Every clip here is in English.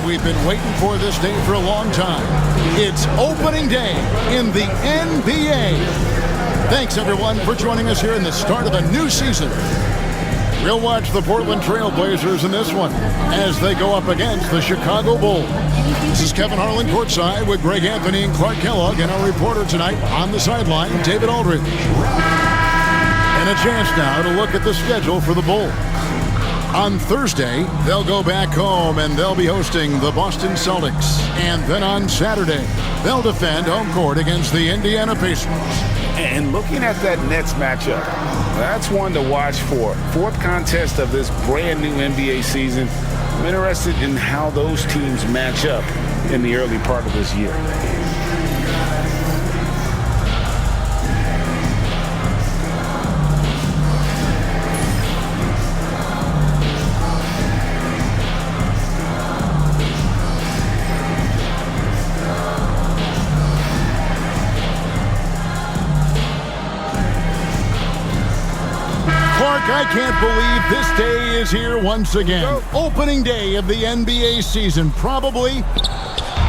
we've been waiting for this day for a long time. It's opening day in the NBA. Thanks, everyone, for joining us here in the start of a new season. We'll watch the Portland Trail Blazers in this one as they go up against the Chicago Bulls. This is Kevin Harlan courtside with Greg Anthony and Clark Kellogg, and our reporter tonight on the sideline, David Aldridge. And a chance now to look at the schedule for the Bulls. On Thursday, they'll go back home and they'll be hosting the Boston Celtics. And then on Saturday, they'll defend home court against the Indiana Pacers. And looking at that Nets matchup, that's one to watch for. Fourth contest of this brand new NBA season. I'm interested in how those teams match up in the early part of this year. I can't believe this day is here once again. Opening day of the NBA season. Probably,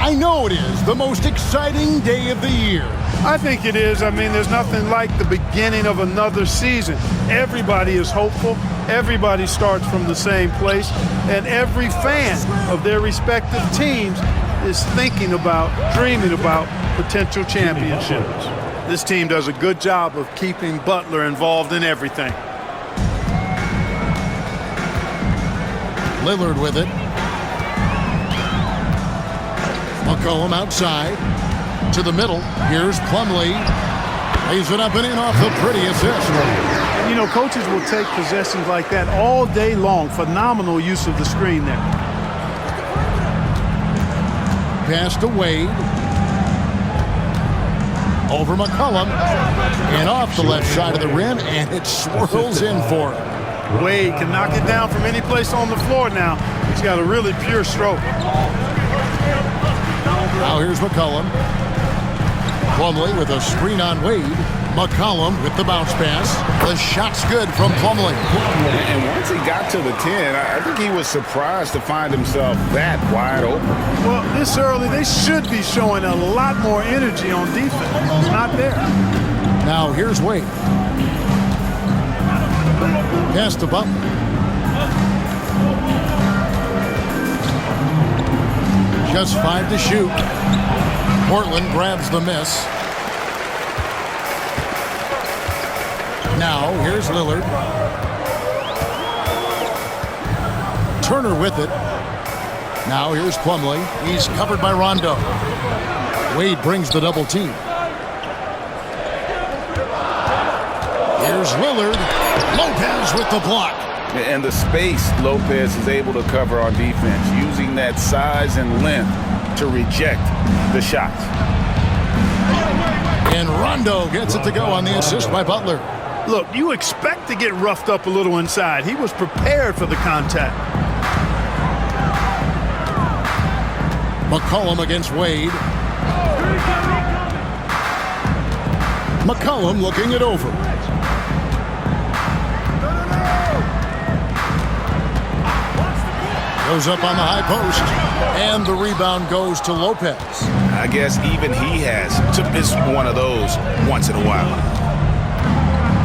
I know it is, the most exciting day of the year. I think it is. I mean, there's nothing like the beginning of another season. Everybody is hopeful. Everybody starts from the same place. And every fan of their respective teams is thinking about, dreaming about potential championships. This team does a good job of keeping Butler involved in everything. Lillard with it. McCollum outside. To the middle. Here's Plumlee. Lays it up and in off the pretty assist. You know, coaches will take possessions like that all day long. Phenomenal use of the screen there. Pass to Wade. Over McCollum. And off the left side of the rim. And it swirls in for him. Wade can knock it down from any place on the floor now. He's got a really pure stroke. Now here's McCollum. Plumlee with a screen on Wade. McCollum with the bounce pass. The shot's good from Plumlee. And once he got to the 10, I think he was surprised to find himself that wide open. Well, this early, they should be showing a lot more energy on defense. It's not there. Now here's Wade. Pass to Butler. Just 5 to shoot. Portland grabs the miss. Now here's Lillard. Turner with it. Now here's Plumlee. He's covered by Rondo. Wade brings the double team. Here's Lillard. Lopez with the block. And the space Lopez is able to cover on defense, using that size and length to reject the shots. And Rondo gets it to go on the assist by Butler. Look, you expect to get roughed up a little inside. He was prepared for the contact. McCollum against Wade. McCollum looking it over. Goes up on the high post, and the rebound goes to Lopez. I guess even he has to miss one of those once in a while.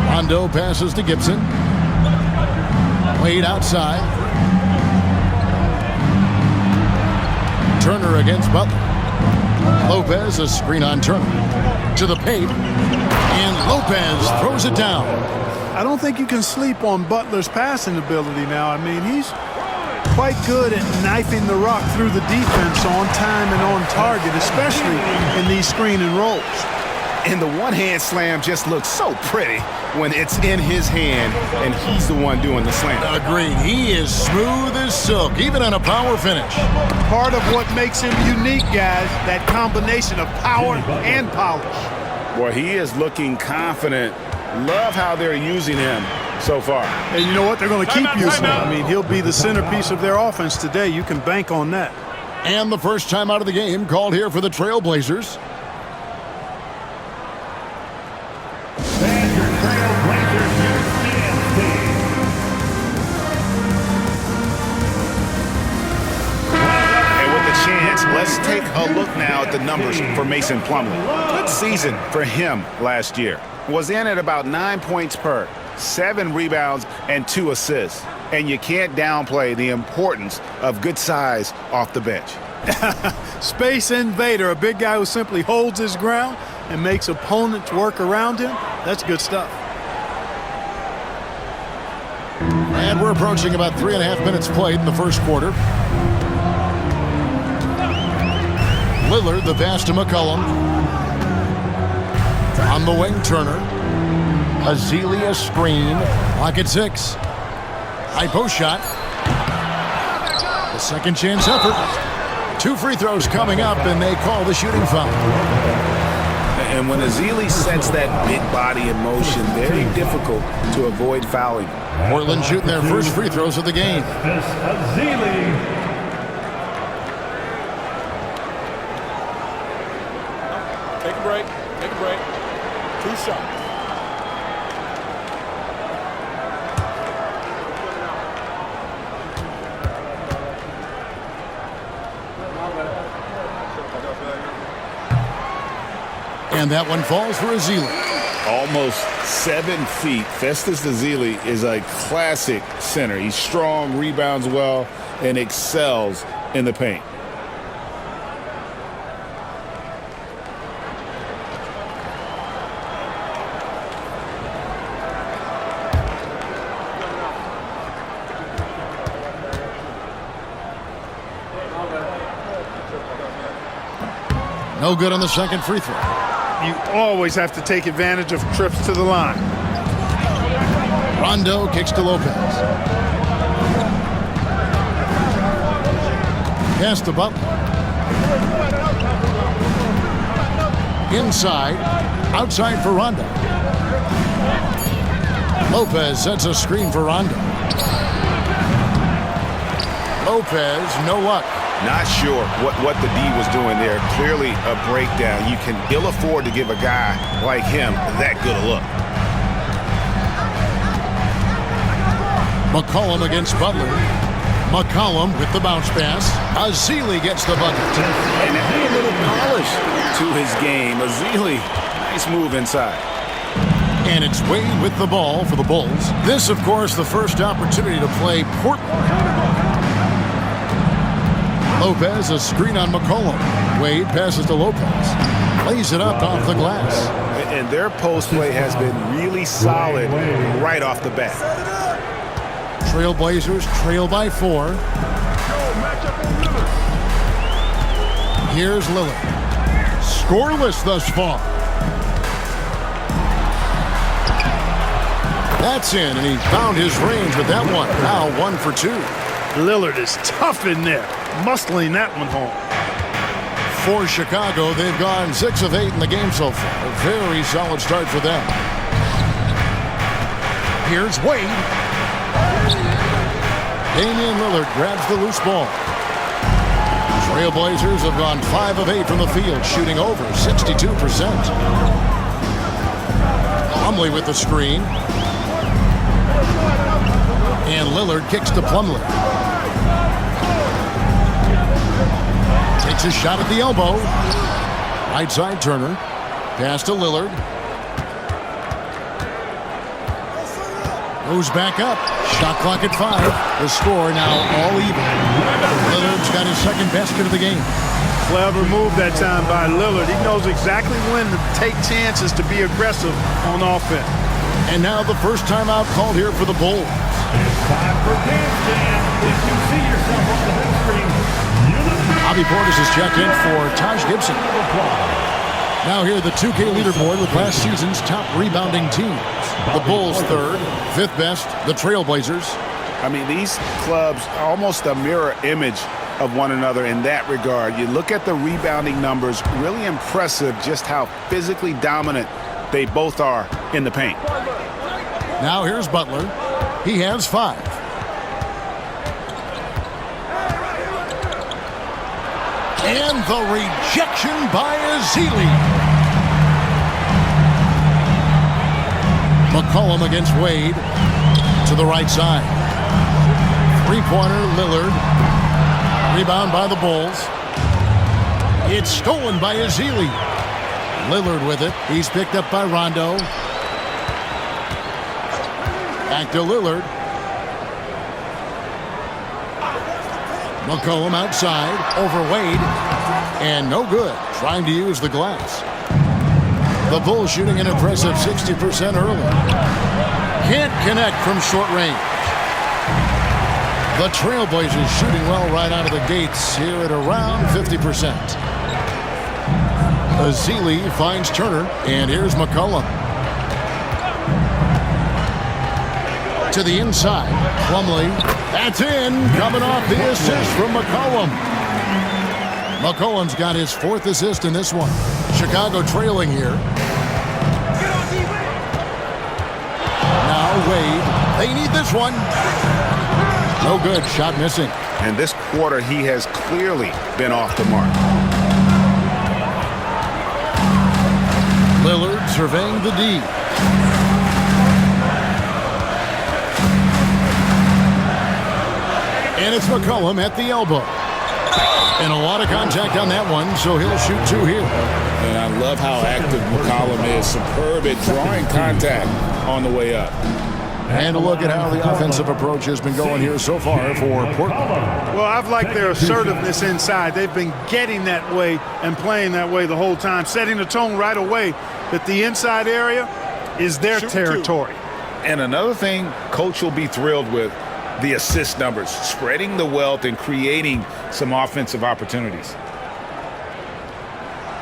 Rondo passes to Gibson. Wade outside. Turner against Butler. Lopez, a screen on Turner. To the paint, and Lopez throws it down. I don't think you can sleep on Butler's passing ability now. I mean, he's quite good at knifing the rock through the defense on time and on target, especially in these screen and rolls. And the one-hand slam just looks so pretty when it's in his hand and he's the one doing the slam. Agreed. He is smooth as silk, even on a power finish. Part of what makes him unique, guys, that combination of power and polish. Boy, he is looking confident. Love how they're using him so far. And you know what? They're going to keep using him. I mean, he'll be the centerpiece of their offense today. You can bank on that. And the first time out of the game called here for the Trail Blazers. And with the about the numbers for Mason Plumlee. Good season for him last year. Was in at about 9 points per, 7 rebounds, and 2 assists. And you can't downplay the importance of good size off the bench. Space invader, a big guy who simply holds his ground and makes opponents work around him. That's good stuff. And we're approaching about 3.5 minutes played in the first quarter. Lillard, the pass to McCollum. On the wing, Turner. Azealia screen. Lock at 6. High post shot. The second chance effort. 2 free throws coming up, and they call the shooting foul. And when Azealia sets that big body in motion, very difficult to avoid fouling. Portland shooting their first free throws of the game. Take a break. Take a break. 2 shots. And that one falls for Azealia. Almost 7 feet. Festus Azealia is a classic center. He's strong, rebounds well, and excels in the paint. No good on the second free throw. You always have to take advantage of trips to the line. Rondo kicks to Lopez. Pass to Butler. Inside. Outside for Rondo. Lopez sets a screen for Rondo. Lopez, no luck. Not sure what the D was doing there. Clearly a breakdown. You can ill afford to give a guy like him that good a look. McCollum against Butler. McCollum with the bounce pass. Azealia gets the bucket. And add a little polish to his game. Azealia, nice move inside. And it's Wade with the ball for the Bulls. This, of course, the first opportunity to play Portland. Lopez, a screen on McCollum. Wade passes to Lopez. Lays it up off the glass. And their post play has been really solid right off the bat. Trailblazers trail by 4. Here's Lillard. Scoreless thus far. That's in, and he found his range with that one. Now 1 for 2. Lillard is tough in there, muscling that one home. For Chicago, they've gone 6 of 8 in the game so far. A very solid start for them. Here's Wade. Damian Lillard grabs the loose ball. Trailblazers have gone 5 of 8 from the field, shooting over 62%. Plumlee with the screen. And Lillard kicks to Plumlee. Takes a shot at the elbow. Right side Turner. Pass to Lillard. Goes back up. Shot clock at 5. The score now all even. Lillard's got his second basket of the game. Clever move that time by Lillard. He knows exactly when to take chances to be aggressive on offense. And now the first timeout called here for the Bulls. Time for bandstand. If you see yourself on the big screen, Bobby Portis is checked in for Taj Gibson. Now here the 2K leaderboard with last season's top rebounding teams. The Bulls 3rd, 5th best, the Trailblazers. I mean, these clubs are almost a mirror image of one another in that regard. You look at the rebounding numbers, really impressive just how physically dominant they both are in the paint. Now here's Butler. He has 5. And the rejection by Azealia. McCollum against Wade to the right side. 3-pointer, Lillard. Rebound by the Bulls. It's stolen by Ezeli. Lillard with it. He's picked up by Rondo. Back to Lillard. McCollum outside. Over Wade. And no good. Trying to use the glass. The Bulls shooting an impressive 60% early. Can't connect from short range. The Trailblazers shooting well right out of the gates here at around 50%. Ezeli finds Turner, and here's McCollum. To the inside, Plumlee. That's in, coming off the assist from McCollum. McCollum's got his 4th assist in this one. Chicago trailing here. Now Wade, they need this one. No good, shot missing. And this quarter, he has clearly been off the mark. Lillard surveying the D. And it's McCollum at the elbow. And a lot of contact on that one, so he'll shoot 2 here. And I love how active McCollum is. Superb at drawing contact on the way up. And a look at how the offensive approach has been going here so far for Portland. Well, I've liked their assertiveness inside. They've been getting that way and playing that way the whole time, setting the tone right away that the inside area is their territory. And another thing Coach will be thrilled with, the assist numbers, spreading the wealth and creating some offensive opportunities.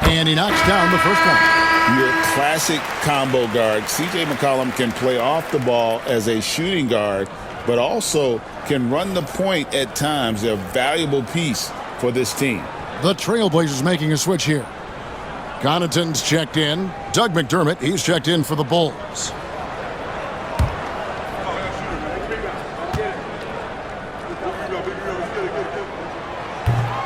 And he knocks down the first one. Your classic combo guard. C.J. McCollum can play off the ball as a shooting guard, but also can run the point at times. They're a valuable piece for this team. The Trailblazers making a switch here. Connaughton's checked in. Doug McDermott, he's checked in for the Bulls.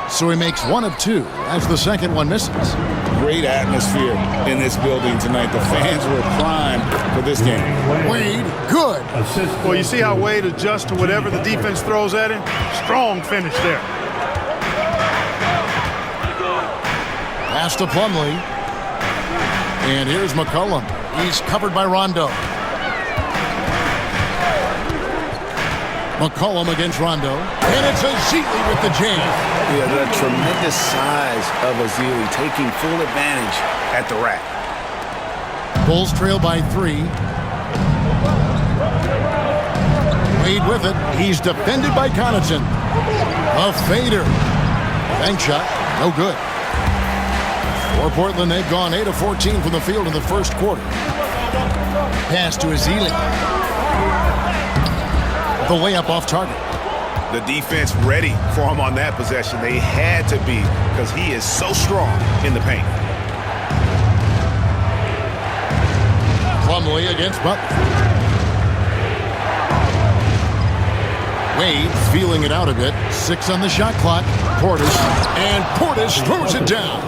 So he makes 1 of 2 as the second one misses. Great atmosphere in this building tonight. The fans were primed for this game. Wade, good. Well, you see how Wade adjusts to whatever the defense throws at him? Strong finish there. Pass to Plumlee. And here's McCollum. He's covered by Rondo. McCollum against Rondo. And it's Ezeli with the jam. Yeah, the tremendous size of Ezeli taking full advantage at the rack. Bulls trail by 3. Wade with it. He's defended by Connaughton. A fader. Bank shot. No good. For Portland, they've gone 8 of 14 from the field in the first quarter. Pass to Ezeli. The layup off target. The defense ready for him on that possession. They had to be because he is so strong in the paint. Plumlee against Butler. Wade feeling it out a bit. 6 on the shot clock. Portis. And Portis throws it down.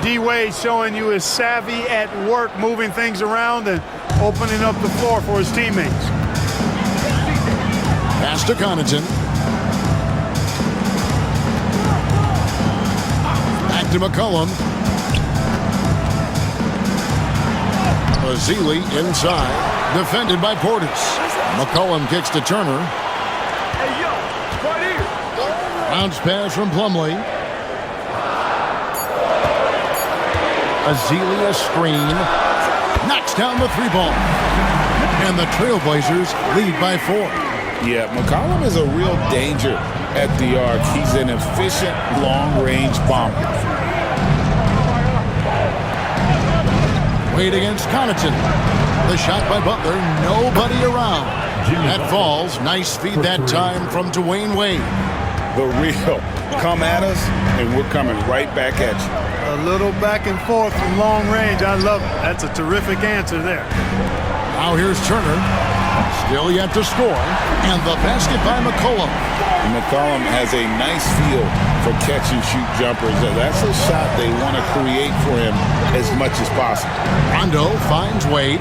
D-Wade showing you his savvy at work, moving things around and opening up the floor for his teammates. Pass to Connaughton. Back to McCollum. Ezeli inside. Defended by Portis. McCollum kicks to Turner. Bounce pass from Plumlee. Ezeli a screen. Knocks down the 3-ball. And the Trailblazers lead by 4. Yeah, McCollum is a real danger at the arc. He's an efficient long-range bomber. Wade against Connaughton. The shot by Butler. Nobody around. That falls. Nice feed that time from Dwayne Wade. The real. Come at us, and we're coming right back at you. A little back and forth from long range. I love it. That's a terrific answer there. Now here's Turner. Still yet to score. And the basket by McCollum. McCollum has a nice feel for catch-and-shoot jumpers. That's a shot they want to create for him as much as possible. Rondo finds Wade.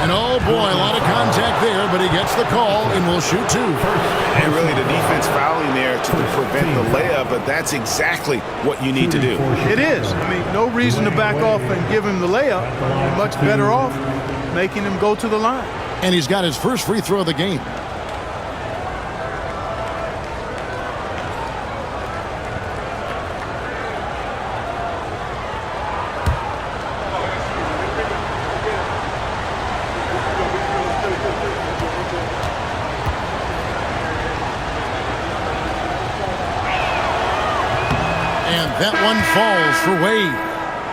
And oh boy, a lot of contact there, but he gets the call and will shoot two. And really the defense fouling there to prevent the layup, but that's exactly what you need to do. It is. I mean, no reason to back off and give him the layup. You're much better off making him go to the line. And he's got his first free throw of the game. That one falls for Wade.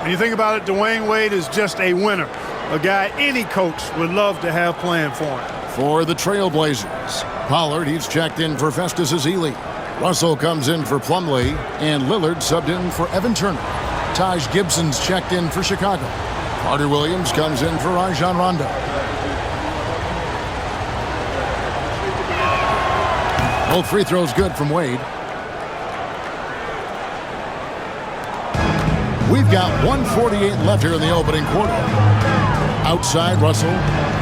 When you think about it, Dwayne Wade is just a winner. A guy any coach would love to have playing for him. For the Trailblazers, Pollard, he's checked in for Festus Ezeli. Russell comes in for Plumlee, and Lillard subbed in for Evan Turner. Taj Gibson's checked in for Chicago. Carter Williams comes in for Rajon Rondo. Both free throws good from Wade. We've got 1:48 left here in the opening quarter. Outside, Russell.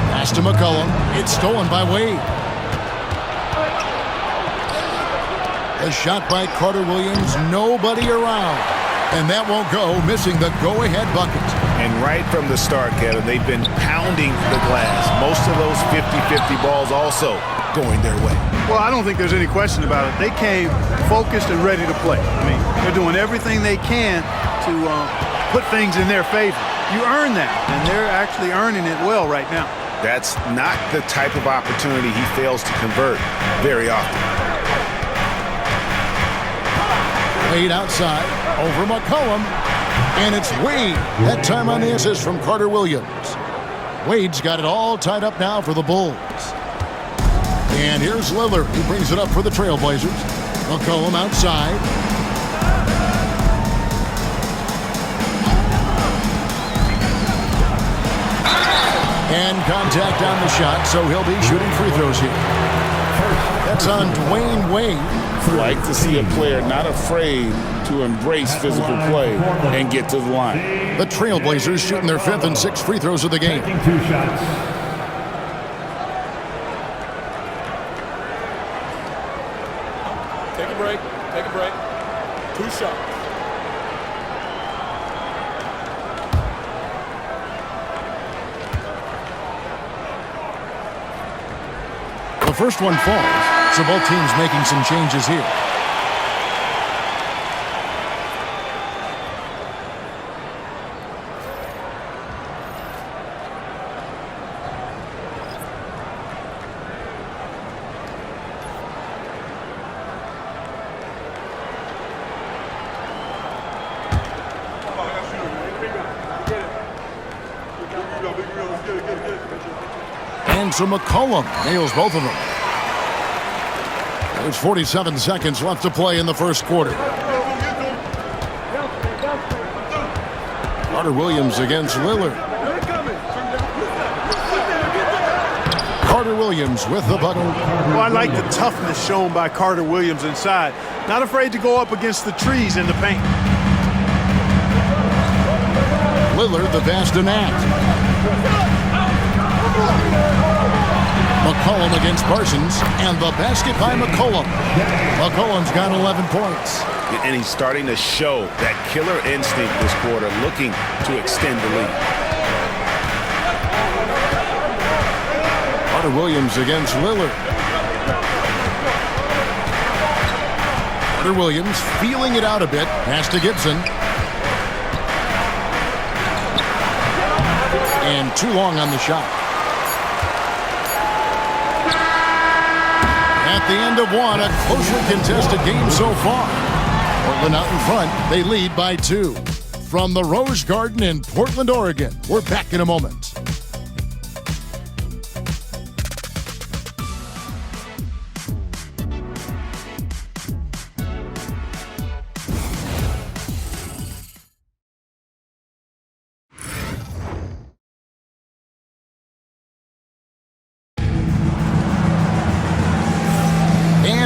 Pass to McCollum. It's stolen by Wade. A shot by Carter Williams. Nobody around. And that won't go, missing the go-ahead bucket. And right from the start, Kevin, they've been pounding the glass. Most of those 50-50 balls also going their way. Well, I don't think there's any question about it. They came focused and ready to play. I mean, they're doing everything they can to put things in their favor. You earn that, and they're actually earning it well right now. That's not the type of opportunity he fails to convert very often. Wade outside, over McCollum, and it's Wade. That time on the assist from Carter Williams. Wade's got it all tied up now for the Bulls. And here's Lillard, who brings it up for the Trailblazers. McCollum outside. And contact on the shot, so he'll be shooting free throws here. That's on Dwayne Wade. Like to see a player not afraid to embrace physical play and get to the line. The Trailblazers shooting their 5th and 6th free throws of the game. Taking 2 shots. Take a break. Take a break. 2 shots. The first one falls, so both teams making some changes here. And so McCollum nails both of them. There's 47 seconds left to play in the first quarter. Carter Williams against Lillard. Carter Williams with the bucket. Well, I like the toughness shown by Carter Williams inside. Not afraid to go up against the trees in the paint. Lillard, the Bastonak. McCollum against Parsons, and the basket by McCollum. McCollum's got 11 points. And he's starting to show that killer instinct this quarter, looking to extend the lead. Carter Williams against Lillard. Carter Williams feeling it out a bit. Pass to Gibson. And too long on the shot. At the end of one, a closely contested game so far. Portland out in front. They lead by 2. From the Rose Garden in Portland, Oregon, we're back in a moment.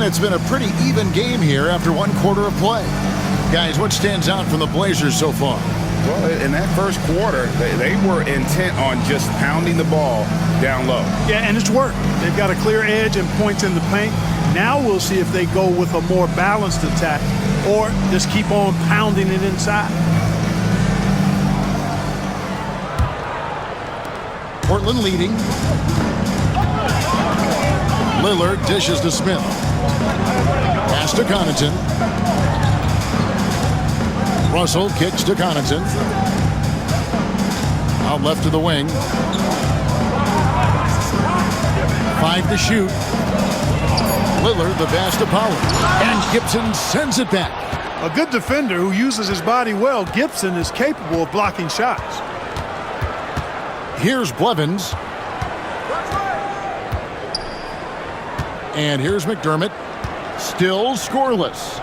It's been a pretty even game here after one quarter of play. Guys, what stands out from the Blazers so far? Well, in that first quarter, they were intent on just pounding the ball down low. Yeah, and it's worked. They've got a clear edge and points in the paint. Now we'll see if they go with a more balanced attack or just keep on pounding it inside. Portland leading. Lillard dishes to Smith. Pass to Connaughton. Russell kicks to Connaughton. Out left to the wing. 5 to shoot. Lillard the pass to Powell. And Gibson sends it back. A good defender who uses his body well, Gibson is capable of blocking shots. Here's Blevins. And here's McDermott. Still scoreless.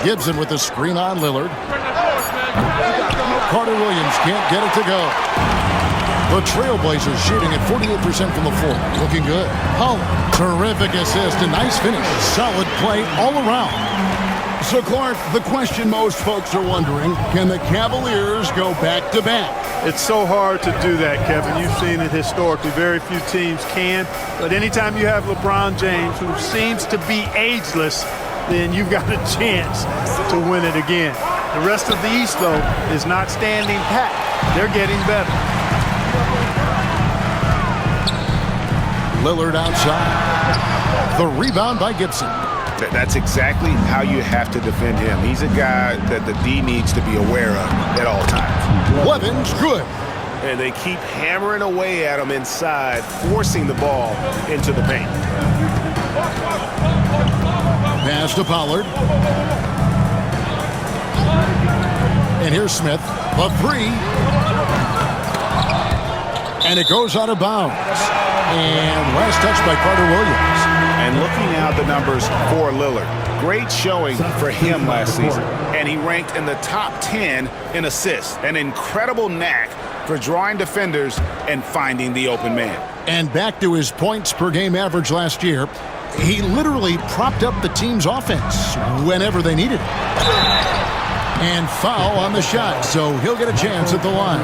Gibson with the screen on Lillard. Carter Williams can't get it to go. The Trailblazers shooting at 48% from the floor. Looking good. Holland, terrific assist. A nice finish. Solid play all around. So, Clark, the question most folks are wondering, can the Cavaliers go back-to-back? It's so hard to do that, Kevin. You've seen it historically. Very few teams can. But anytime you have LeBron James, who seems to be ageless, then you've got a chance to win it again. The rest of the East, though, is not standing pat. They're getting better. Lillard outside. The rebound by Gibson. That's exactly how you have to defend him. He's a guy that the D needs to be aware of at all times. Blevins good. And they keep hammering away at him inside, forcing the ball into the paint. Pass to Pollard. And here's Smith. A three. And it goes out of bounds. And last touch by Carter Williams. And looking at the numbers for Lillard, great showing for him last season. And he ranked in the top 10 in assists. An incredible knack for drawing defenders and finding the open man. And back to his points per game average last year, he literally propped up the team's offense whenever they needed it. And foul on the shot, so he'll get a chance at the line.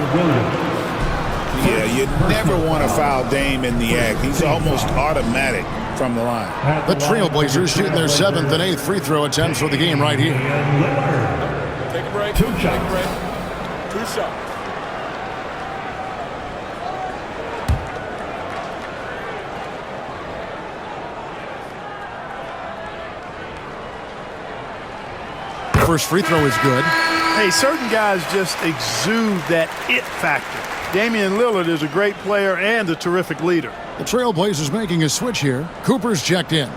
Yeah, you never want to foul Dame in the act. He's almost automatic from the line. The Trailblazers shooting their 7th and 8th free throw attempts for the game right here. Take a break. Two Take a shots. break. 2 shots. First free throw is good. Hey, certain guys just exude that it factor. Damian Lillard is a great player and a terrific leader. The Trailblazers making a switch here. Cooper's checked in.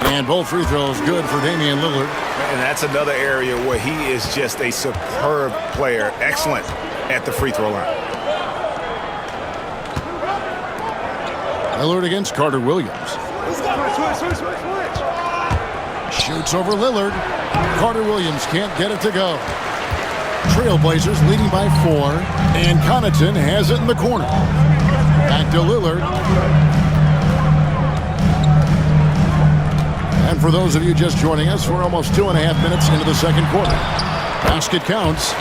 And both free throws good for Damian Lillard. And that's another area where he is just a superb player. Excellent at the free throw line. Lillard against Carter Williams. Shoots over Lillard. Carter Williams can't get it to go. Trailblazers leading by 4. And Connaughton has it in the corner. Back to Lillard. And for those of you just joining us, we're almost 2.5 minutes into the second quarter. Basket counts.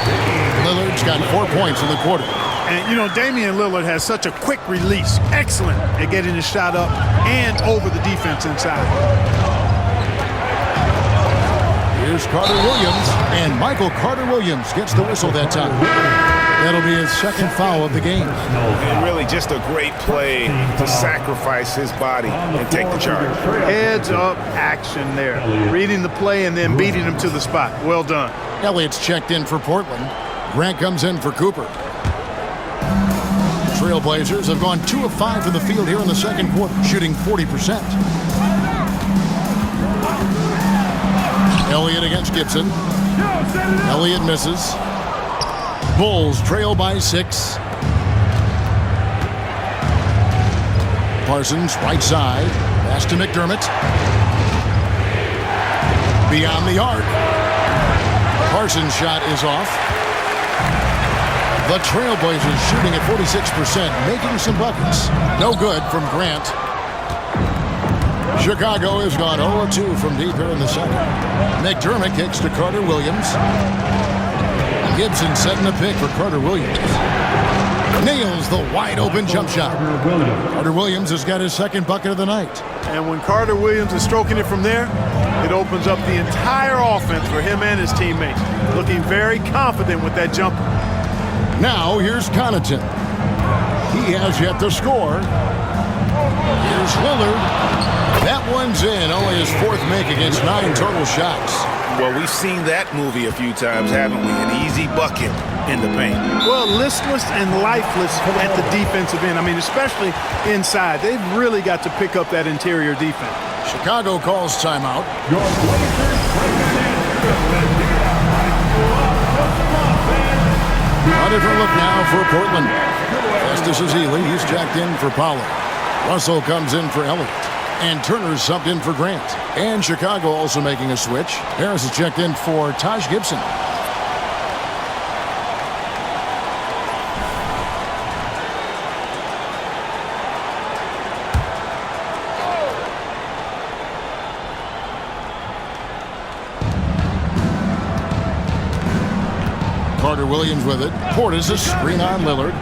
Lillard's got 4 points in the quarter. And, you know, Damian Lillard has such a quick release. Excellent at getting his shot up and over the defense inside. Here's Carter Williams, and Michael Carter Williams gets the whistle that time. That'll be his second foul of the game. And really just a great play to sacrifice his body and take the charge. Heads up action there. Reading the play and then beating him to the spot. Well done. Elliott's checked in for Portland. Grant comes in for Cooper. Trailblazers have gone 2 of 5 from the field here in the second quarter, shooting 40%. Elliott against Gibson. Elliott misses. Bulls trail by 6. Parsons right side. Pass to McDermott. Beyond the arc. Parsons' shot is off. The Trailblazers shooting at 46%, making some buckets. No good from Grant. Chicago has gone 0-2 from deep here in the second. McDermott kicks to Carter Williams. Gibson setting a pick for Carter Williams. Nails the wide-open jump shot. Carter Williams has got his second bucket of the night. And when Carter Williams is stroking it from there, it opens up the entire offense for him and his teammates. Looking very confident with that jumper. Now here's Connaughton. He has yet to score. Here's Lillard. That one's in. Only his fourth make against 9 total shots. Well, we've seen that movie a few times, haven't we? An easy bucket in the paint. Well, listless and lifeless at the defensive end. I mean, especially inside. They've really got to pick up that interior defense. Chicago calls timeout. Your Blazers A different look now for Portland. Festus is Ely. He's checked in for Powell. Russell comes in for Elliott. And Turner's subbed in for Grant. And Chicago also making a switch. Harris is checked in for Taj Gibson. Carter Williams with it. Portis a screen on Lillard.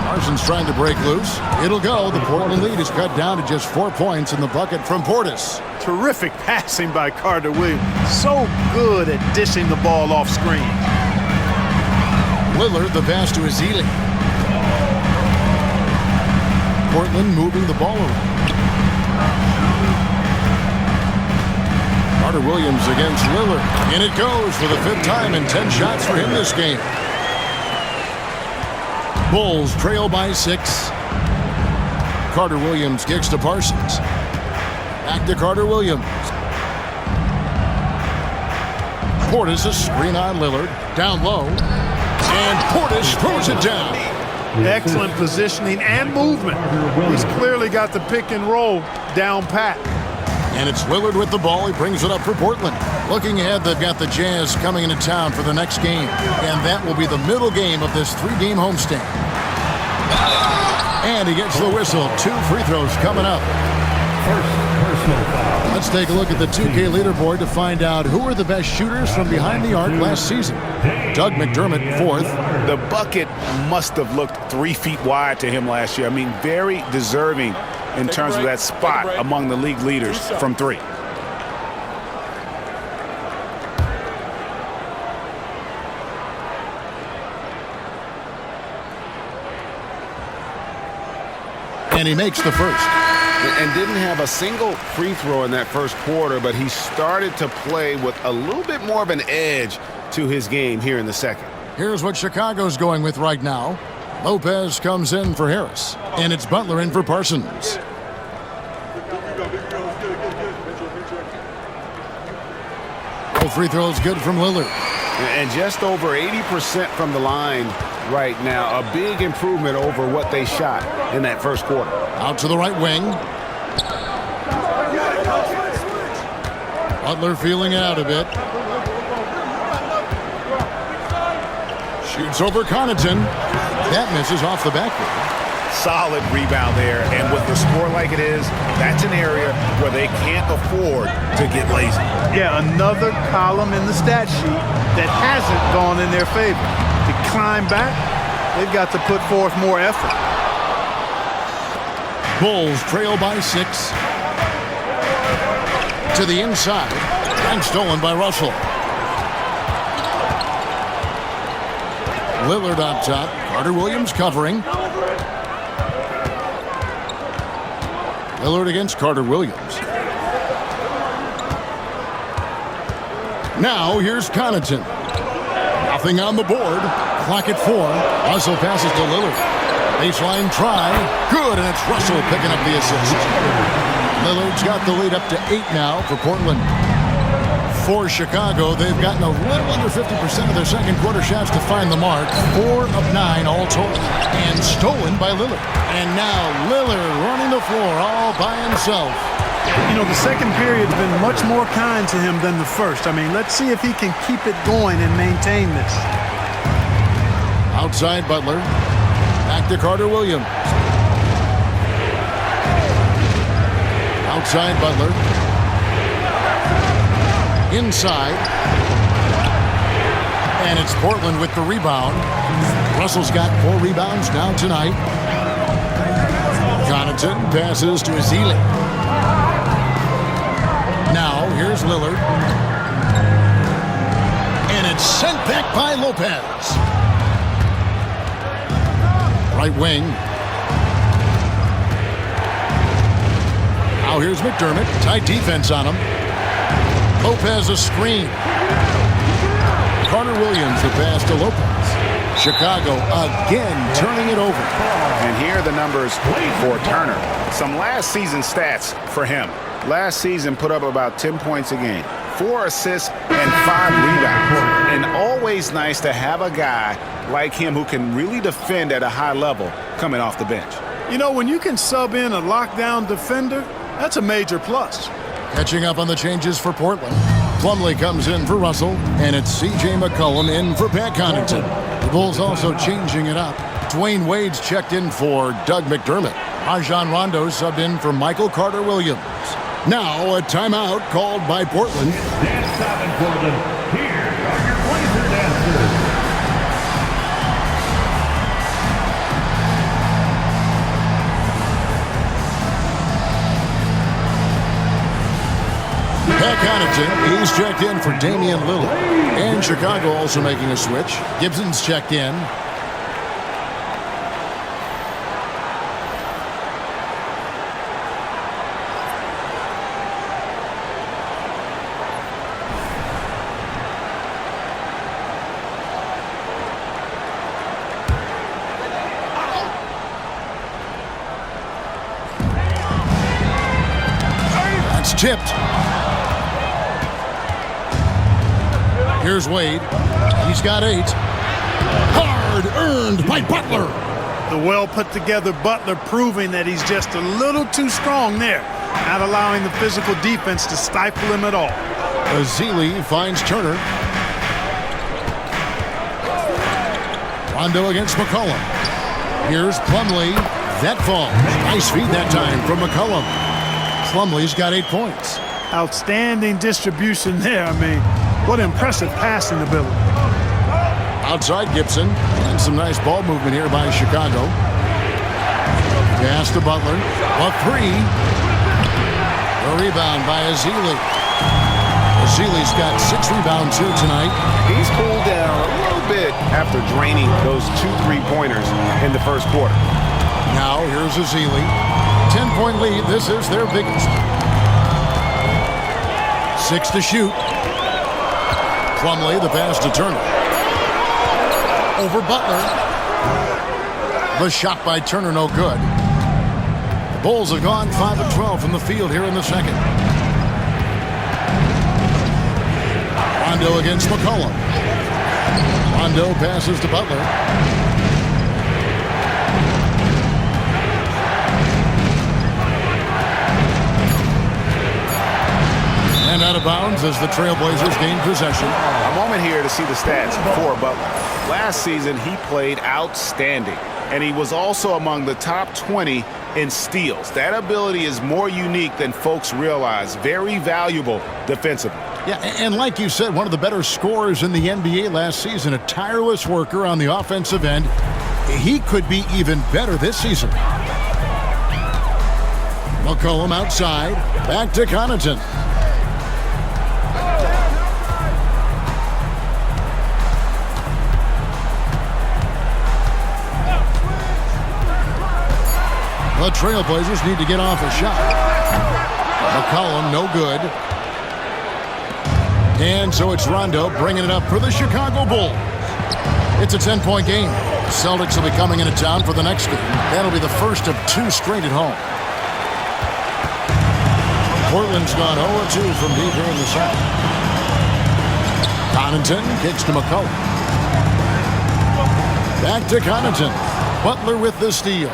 Carson's trying to break loose. It'll go. The Portland lead is cut down to just 4 points in the bucket from Portis. Terrific passing by Carter Williams. So good at dishing the ball off screen. Lillard, the pass to Ezeli. Portland moving the ball around. Carter Williams against Lillard. And it goes for the 5th time in 10 shots for him this game. Bulls trail by 6. Carter Williams kicks to Parsons. Back to Carter Williams. Portis a screen on Lillard. Down low. And Portis throws it down. Excellent positioning and movement. He's clearly got the pick and roll down pat. And it's Lillard with the ball. He brings it up for Portland. Looking ahead, they've got the Jazz coming into town for the next game. And that will be the middle game of this 3-game homestand. And he gets the whistle. 2 free throws coming up. Let's take a look at the 2K leaderboard to find out who are the best shooters from behind the arc last season. Doug McDermott, 4th. The bucket must have looked 3 feet wide to him last year. I mean, very deserving in terms of that spot among the league leaders from 3. And he makes the first. And didn't have a single free throw in that first quarter, but he started to play with a little bit more of an edge to his game here in the second. Here's what Chicago's going with right now. Lopez comes in for Harris. And it's Butler in for Parsons. All free throws good from Lillard. And just over 80% from the line right now. A big improvement over what they shot in that first quarter. Out to the right wing. Butler feeling it out a bit. Shoots over Connaughton. That misses off the backboard. Solid rebound there, and with the score like it is, that's an area where they can't afford to get lazy. Yeah, another column in the stat sheet that hasn't gone in their favor. To climb back, they've got to put forth more effort. Bulls trail by 6. To the inside, and stolen by Russell. Lillard on top, Carter Williams covering. Lillard against Carter Williams. Now here's Connaughton. Nothing on the board. Clock at 4. Russell passes to Lillard. Baseline try. Good, and it's Russell picking up the assist. Lillard's got the lead up to 8 now for Portland. For Chicago, they've gotten a little under 50% of their second quarter shots to find the mark. 4 of 9 all total. And stolen by Lillard. And now Lillard running the floor all by himself. You know, the second period's been much more kind to him than the first. I mean, let's see if he can keep it going and maintain this. Outside Butler. Back to Carter Williams. Outside Butler. Inside. And it's Portland with the rebound. Russell's got 4 rebounds now tonight. Connaughton passes to Ezeli. Now here's Lillard. And it's sent back by Lopez. Right wing. Now here's McDermott. Tight defense on him. Lopez a screen. Carter Williams the pass to Lopez. Chicago again turning it over. And here are the numbers for Turner. Some last season stats for him. Last season put up about 10 points a game, 4 assists, and 5 rebounds. And always nice to have a guy like him who can really defend at a high level coming off the bench. You know, when you can sub in a lockdown defender, that's a major plus. Catching up on the changes for Portland. Plumlee comes in for Russell, and it's C.J. McCollum in for Pat Connaughton. The Bulls also changing it up. Dwayne Wade's checked in for Doug McDermott. Rajon Rondo subbed in for Michael Carter Williams. Now a timeout called by Portland. Dance time in Portland. Here are your Blazer dancers. Pat Connaughton, he's checked in for Damian Lillard. And Chicago also making a switch. Gibson's checked in. That's tipped. Here's Wade. He's got 8. Hard earned by Butler. The well-put-together Butler proving that he's just a little too strong there, not allowing the physical defense to stifle him at all. Ezeli finds Turner. Rondo against McCollum. Here's Plumlee. That falls. Nice feed that time from McCollum. Plumlee's got 8 points. Outstanding distribution there. I mean, what impressive passing ability. Outside Gibson. And some nice ball movement here by Chicago. Pass to Butler. A 3. A rebound by Ezeli. Ezeli's got 6 rebounds here tonight. He's cooled down a little bit after draining those 2 3-pointers in the first quarter. Now here's Ezeli. 10-point lead. This is their biggest. 6 to shoot. Plumlee, the pass to Turner. Over Butler. The shot by Turner, no good. The Bulls have gone 5 of 12 from the field here in the second. Rondo against McCollum. Rondo passes to Butler. And out of bounds as the Trailblazers gain possession. A moment here to see the stats for Butler. Last season, he played outstanding, and he was also among the top 20 in steals. That ability is more unique than folks realize. Very valuable defensively. Yeah, and like you said, one of the better scorers in the NBA last season, a tireless worker on the offensive end. He could be even better this season. McCollum outside. Back to Connaughton. The Trailblazers need to get off a shot. McCollum, no good. And so it's Rondo bringing it up for the Chicago Bulls. It's a 10-point game. The Celtics will be coming into town for the next game. That'll be the first of 2 straight at home. Portland's gone 0-2 from deep here in the second. Connaughton kicks to McCollum. Back to Connaughton. Butler with the steal.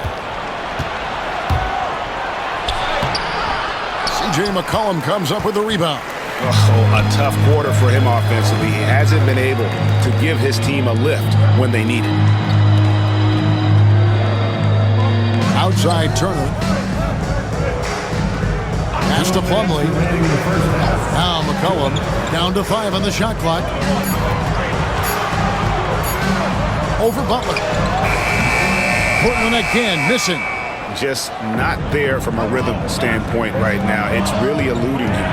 C.J. McCollum comes up with the rebound. Oh, a tough quarter for him offensively. He hasn't been able to give his team a lift when they need it. Outside Turner. Pass to Plumlee. Now McCollum down to 5 on the shot clock. Over Butler. Portland again missing. Just not there from a rhythm standpoint right now. It's really eluding him.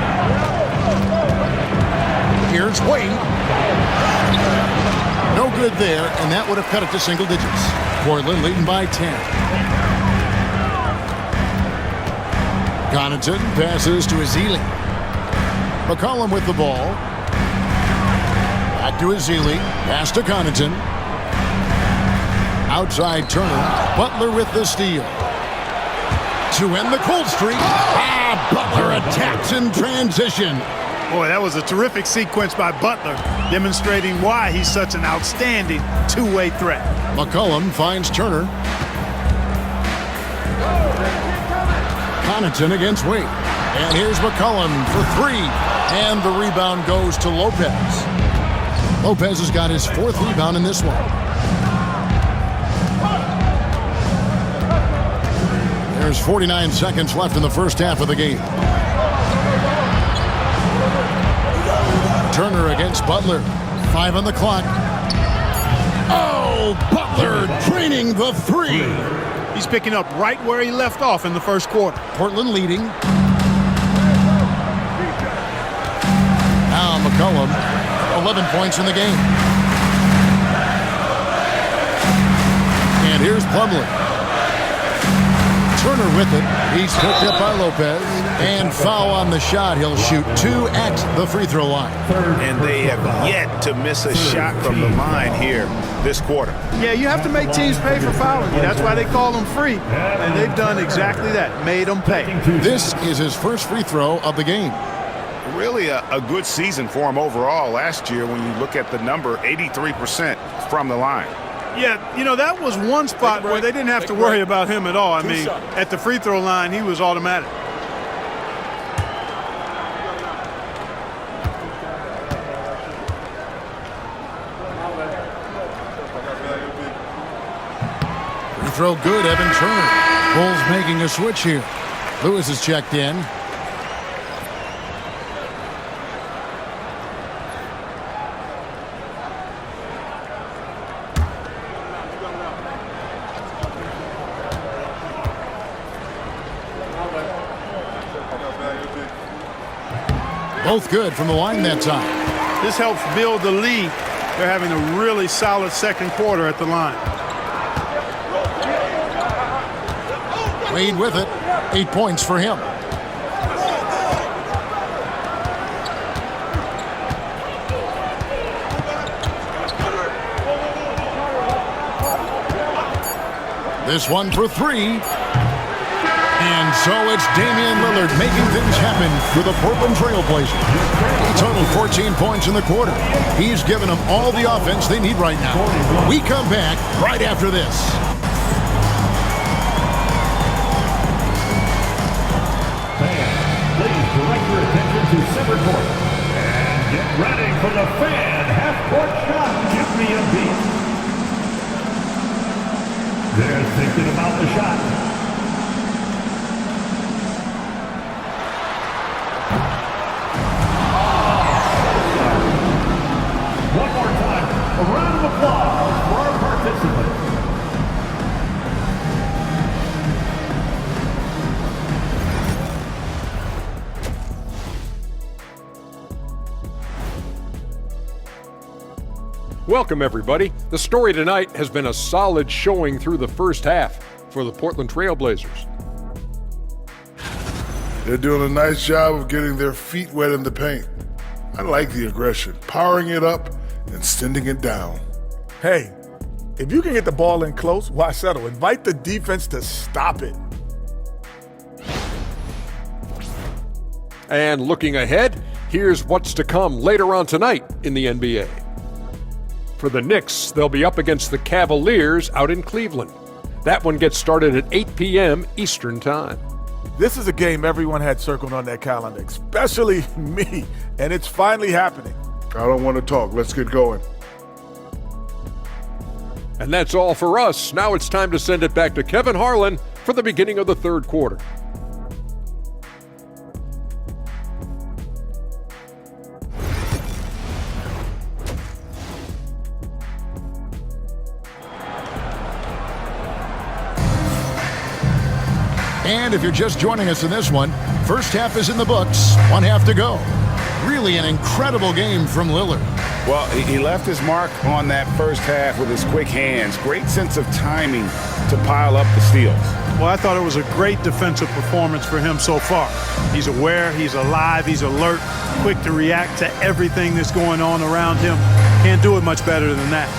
Here's Wade. No good there, and that would have cut it to single digits. Portland leading by 10. Connaughton passes to Ezeli. McCollum with the ball. Back to Ezeli. Pass to Connaughton. Outside Turner. Butler with the steal. To end the cold streak. Butler attacks in transition. Boy, that was a terrific sequence by Butler, demonstrating why he's such an outstanding two-way threat. McCollum finds Turner. Connaughton against Wade. And here's McCollum for 3. And the rebound goes to Lopez. Lopez has got his 4th rebound in this one. There's 49 seconds left in the first half of the game. Turner against Butler. 5 on the clock. Oh, Butler draining the 3. He's picking up right where he left off in the first quarter. Portland leading. Now McCollum, 11 points in the game. And here's Plumlee. Turner with it. He's picked up by Lopez. And foul on the shot. He'll shoot 2 at the free throw line. And they have yet to miss a shot from the line here this quarter. Yeah, you have to make teams pay for fouling you. That's why they call them free. And they've done exactly that. Made them pay. This is his first free throw of the game. Really a good season for him overall last year when you look at the number, 83% from the line. Yeah, you know, that was one spot where they didn't have to worry about him at all. I mean, at the free throw line, he was automatic. Free throw good, Evan Turner. Bulls making a switch here. Lewis is checked in. Both good from the line that time. This helps build the lead. They're having a really solid second quarter at the line. Wade with it. 8 points for him. This one for 3. And so it's Damian Lillard making things happen for the Portland Trailblazers. He totaled 14 points in the quarter. He's given them all the offense they need right now. We come back right after this. Fans, please direct your attention to center court. And get ready for the fan half-court shot. Give me a beat. They're thinking about the shot. One more time, a round of applause for our participants. Welcome, everybody. The story tonight has been a solid showing through the first half for the Portland Trailblazers. They're doing a nice job of getting their feet wet in the paint. I like the aggression, powering it up and sending it down. Hey, if you can get the ball in close, why settle? Invite the defense to stop it. And looking ahead, here's what's to come later on tonight in the NBA. For the Knicks, they'll be up against the Cavaliers out in Cleveland. That one gets started at 8 p.m. Eastern Time. This is a game everyone had circled on their calendar, especially me, and it's finally happening. I don't want to talk. Let's get going. And that's all for us. Now it's time to send it back to Kevin Harlan for the beginning of the third quarter. And if you're just joining us in this one, first half is in the books, 1 half to go. Really an incredible game from Lillard. Well, he left his mark on that first half with his quick hands. Great sense of timing to pile up the steals. Well, I thought it was a great defensive performance for him so far. He's aware, he's alive, he's alert, quick to react to everything that's going on around him. Can't do it much better than that.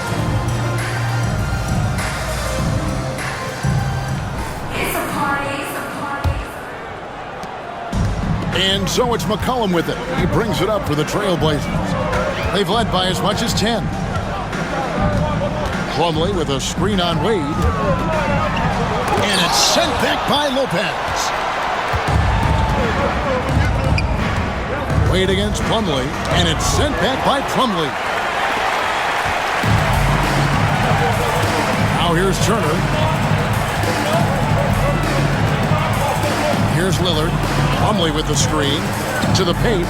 And so it's McCollum with it. He brings it up for the Trailblazers. They've led by as much as 10. Plumlee with a screen on Wade. And it's sent back by Lopez. Wade against Plumlee. And it's sent back by Plumlee. Now here's Turner. Here's Lillard. Plumlee with the screen to the paint.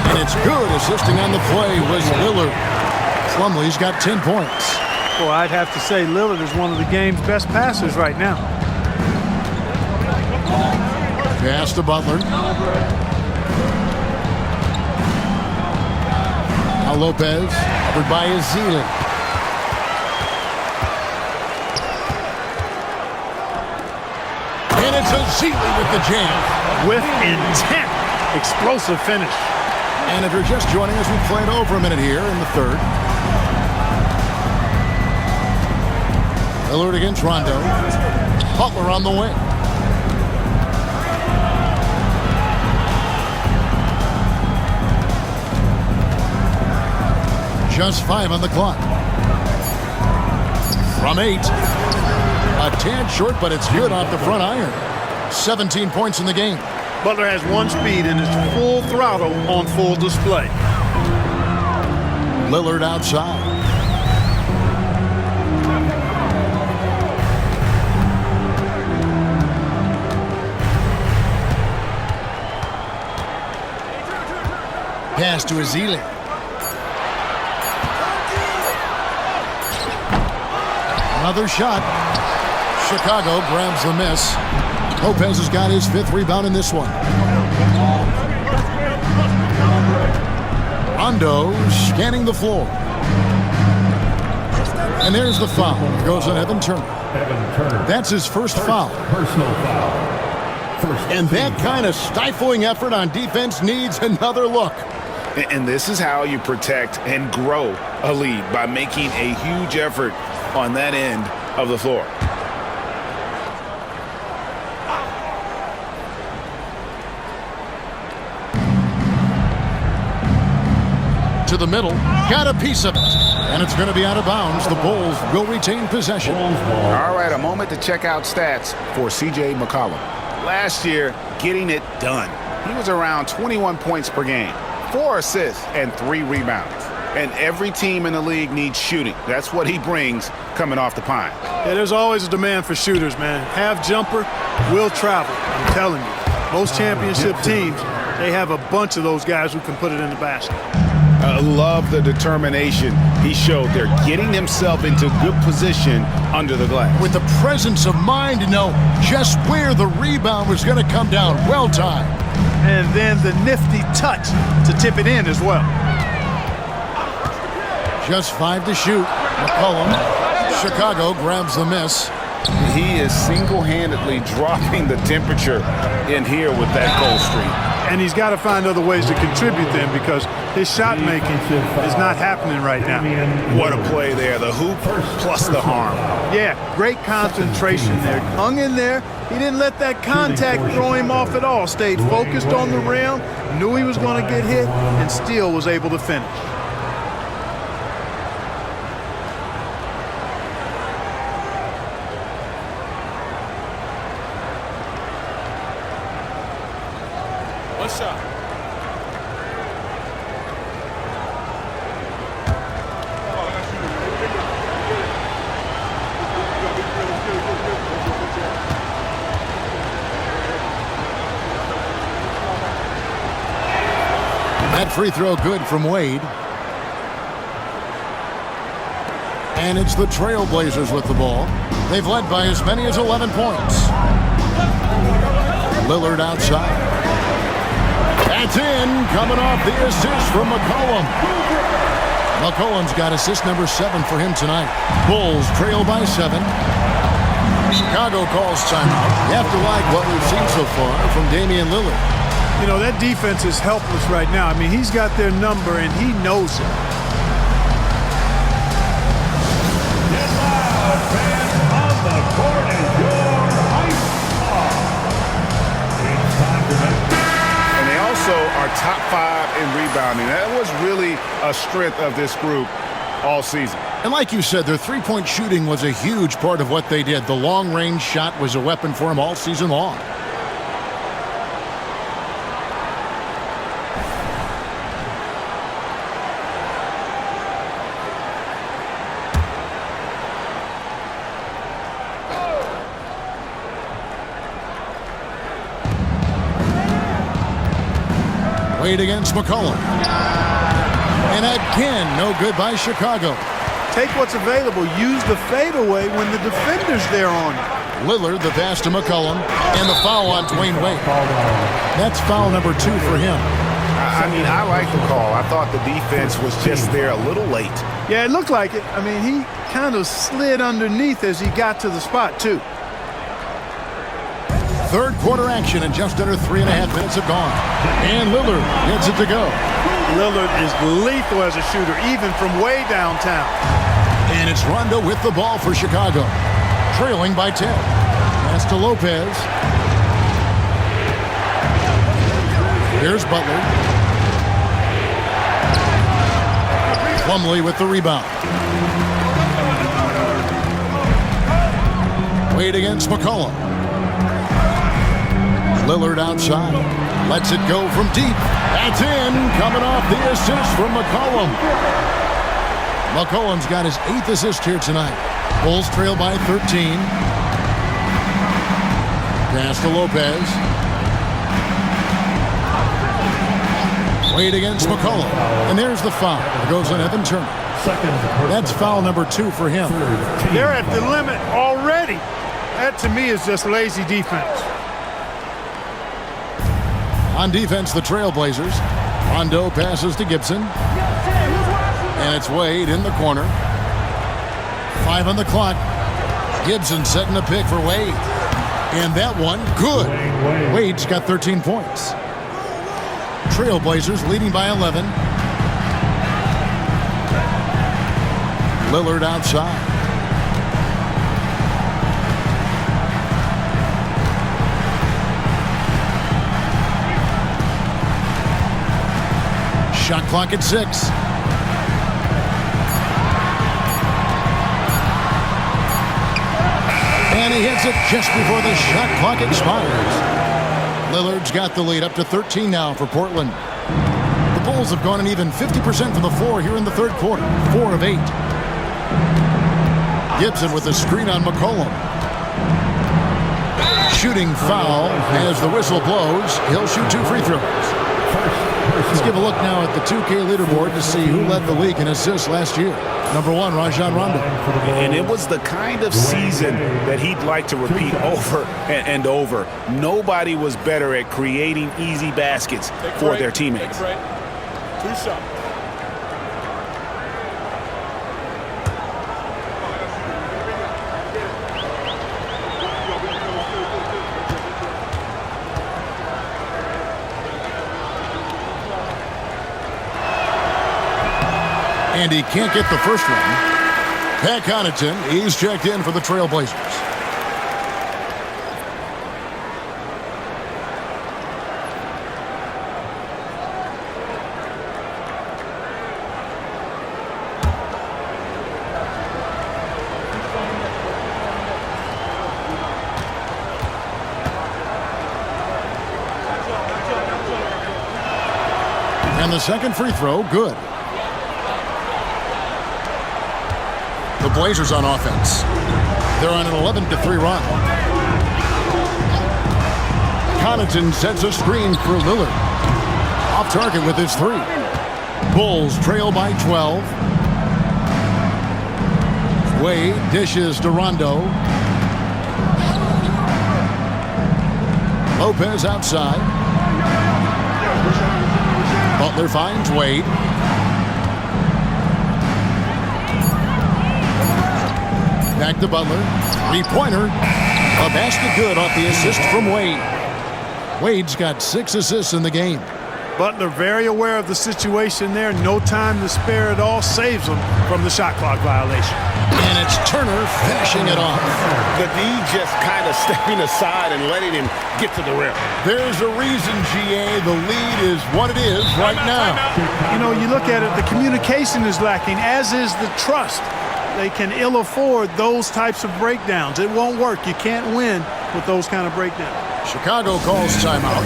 And it's good. Assisting on the play was Lillard. Plumlee's got 10 points. Well, I'd have to say Lillard is one of the game's best passers right now. Pass to Butler. Now Lopez, covered by Ezeli. And it's Ezeli with the jam. With intent. Explosive finish. And if you're just joining us, we played over a minute here in the third. Lillard against Rondo. Butler on the wing. Just 5 on the clock. From 8. A tad short, but it's good off the front iron. 17 points in the game. Butler has one speed and is full throttle on full display. Lillard outside. Pass to Ezeli. Another shot. Chicago grabs the miss. Lopez has got his 5th rebound in this one. Rondo scanning the floor. And there's the foul. It goes on Evan Turner. That's his first foul. Personal foul. And that kind of stifling effort on defense needs another look. And this is how you protect and grow a lead, by making a huge effort on that end of the floor. To the middle, got a piece of it, and it's going to be out of bounds. The Bulls will retain possession. All right, a moment to check out stats for C.J. McCollum. Last year, getting it done. He was around 21 points per game, 4 assists, and 3 rebounds. And every team in the league needs shooting. That's what he brings coming off the pine. Yeah, there's always a demand for shooters, man. Have jumper, will travel. I'm telling you, most championship teams, they have a bunch of those guys who can put it in the basket. I love the determination he showed there, getting himself into good position under the glass. With the presence of mind to know just where the rebound was going to come down. Well timed. And then the nifty touch to tip it in as well. Just 5 to shoot. McCollum. Chicago grabs the miss. He is single-handedly dropping the temperature in here with that cold streak. And he's got to find other ways to contribute then, because his shot making is not happening right now. What a play there. The hoop plus the harm. Yeah, great concentration there. Hung in there. He didn't let that contact throw him off at all. Stayed focused on the rim, knew he was going to get hit, and still was able to finish. What's up? free throw good from Wade. And it's the Trailblazers with the ball. They've led by as many as 11 points. Lillard outside. That's in, coming off the assist from McCollum. McCollum's got assist number 7 for him tonight. Bulls trail by 7. Chicago calls timeout. You have to like what we've seen so far from Damian Lillard. You know, that defense is helpless right now. I mean, he's got their number, and he knows it. Get loud, fans, on the court is your ice ball. It's time to make. And they also are top 5 in rebounding. That was really a strength of this group all season. And like you said, their three-point shooting was a huge part of what they did. The long-range shot was a weapon for them all season long. Wade against McCollum. And again, no good by Chicago. Take what's available. Use the fadeaway when the defender's there on it. Lillard, the pass to McCollum, and the foul on Dwayne Wade. That's foul number 2 for him. I mean, I like the call. I thought the defense was just there a little late. Yeah, it looked like it. I mean, he kind of slid underneath as he got to the spot, too. Third quarter action, and just under 3.5 minutes have gone. And Lillard gets it to go. Lillard is lethal as a shooter, even from way downtown. And it's Rondo with the ball for Chicago. Trailing by 10. Pass to Lopez. Here's Butler. Plumlee with the rebound. Wade against McCollum. Lillard outside. Lets it go from deep. That's in. Coming off the assist from McCollum. McCollum's got his 8th assist here tonight. Bulls trail by 13. Pass to Lopez. Wade against McCollum. And there's the foul. It goes on Evan Turner. That's foul number 2 for him. They're at the limit already. That, to me, is just lazy defense. On defense, the Trailblazers. Rondo passes to Gibson. And it's Wade in the corner. 5 on the clock. Gibson setting a pick for Wade. And that one, good. Wade's got 13 points. Trailblazers leading by 11. Lillard outside. Shot clock at 6. And he hits it just before the shot clock expires. Lillard's got the lead up to 13 now for Portland. The Bulls have gone an even 50% from the floor here in the third quarter. 4 of 8. Gibson with a screen on McCollum. Shooting foul as the whistle blows. He'll shoot 2 free throws. Let's give a look now at the 2K leaderboard to see who led the league in assists last year. Number 1, Rajon Rondo. And it was the kind of season that he'd like to repeat over and over. Nobody was better at creating easy baskets for their teammates. 2 shots. And he can't get the first one. Pat Connaughton, he's checked in for the Trailblazers. And the second free throw, good. The Blazers on offense. They're on an 11-3 run. Connaughton sets a screen for Lillard. Off target with his 3. Bulls trail by 12. Wade dishes to Rondo. Lopez outside. Butler finds Wade. Back to Butler. Three-pointer. A basket good off the assist from Wade. Wade's got 6 assists in the game. Butler very aware of the situation there. No time to spare at all. Saves them from the shot clock violation. And it's Turner finishing it off. The D just kind of stepping aside and letting him get to the rim. There's a reason, GA, the lead is what it is right now. You know, you look at it, the communication is lacking, as is the trust. They can ill afford those types of breakdowns. It won't work. You can't win with those kind of breakdowns. Chicago calls timeout.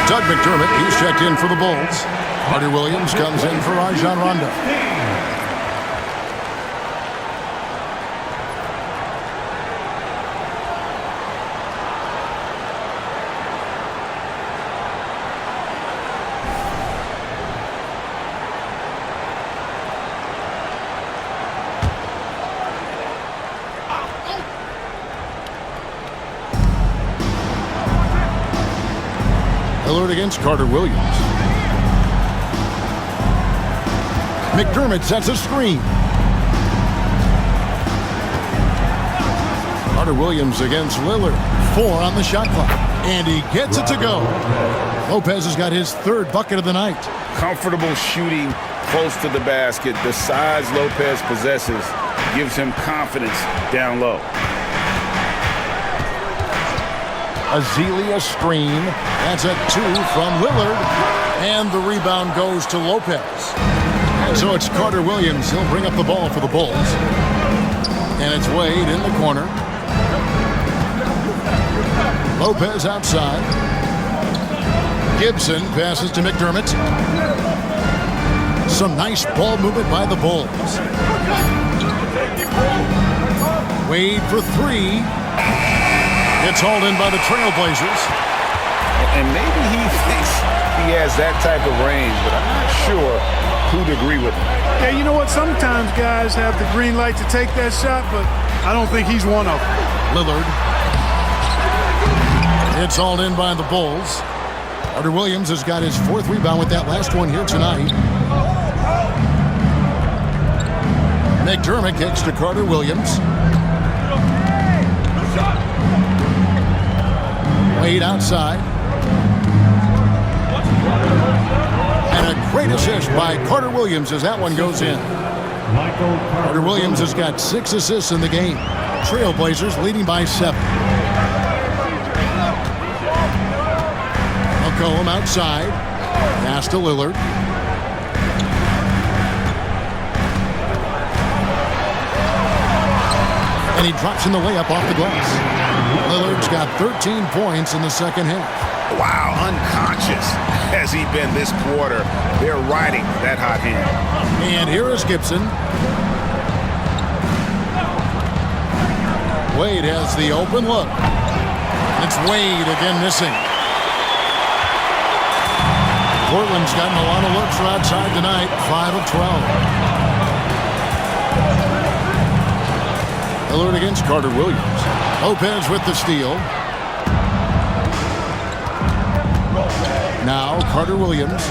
Doug McDermott, he's checked in for the Bulls. Carter Williams comes in for Rajon Rondo. Lillard against Carter Williams. McDermott sets a screen. Carter Williams against Lillard. 4 on the shot clock. And he gets it to go. Lopez has got his 3rd bucket of the night. Comfortable shooting close to the basket. The size Lopez possesses gives him confidence down low. Azealia screen. That's a 2 from Lillard. And the rebound goes to Lopez. And so it's Carter Williams. He'll bring up the ball for the Bulls. And it's Wade in the corner. Lopez outside. Gibson passes to McDermott. Some nice ball movement by the Bulls. Wade for 3. It's hauled in by the Trailblazers. And maybe he thinks he has that type of range, but I'm not sure who'd agree with him. Yeah, you know what? Sometimes guys have the green light to take that shot, but I don't think he's one of them. Lillard. It's hauled in by the Bulls. Carter Williams has got his 4th rebound with that last one here tonight. McDermott kicks to Carter Williams. Wade outside. And a great assist by Carter Williams as that one goes in. Carter Williams has got 6 assists in the game. Trailblazers leading by 7. McCollum outside. Pass to Lillard. And he drops in the layup off the glass. Lillard's got 13 points in the second half. Wow, unconscious has he been this quarter. They're riding that hot hand. And here is Gibson. Wade has the open look. It's Wade again missing. Portland's gotten a lot of looks from outside tonight. 5 of 12. Lillard against Carter Williams. Lopez with the steal. Now Carter Williams.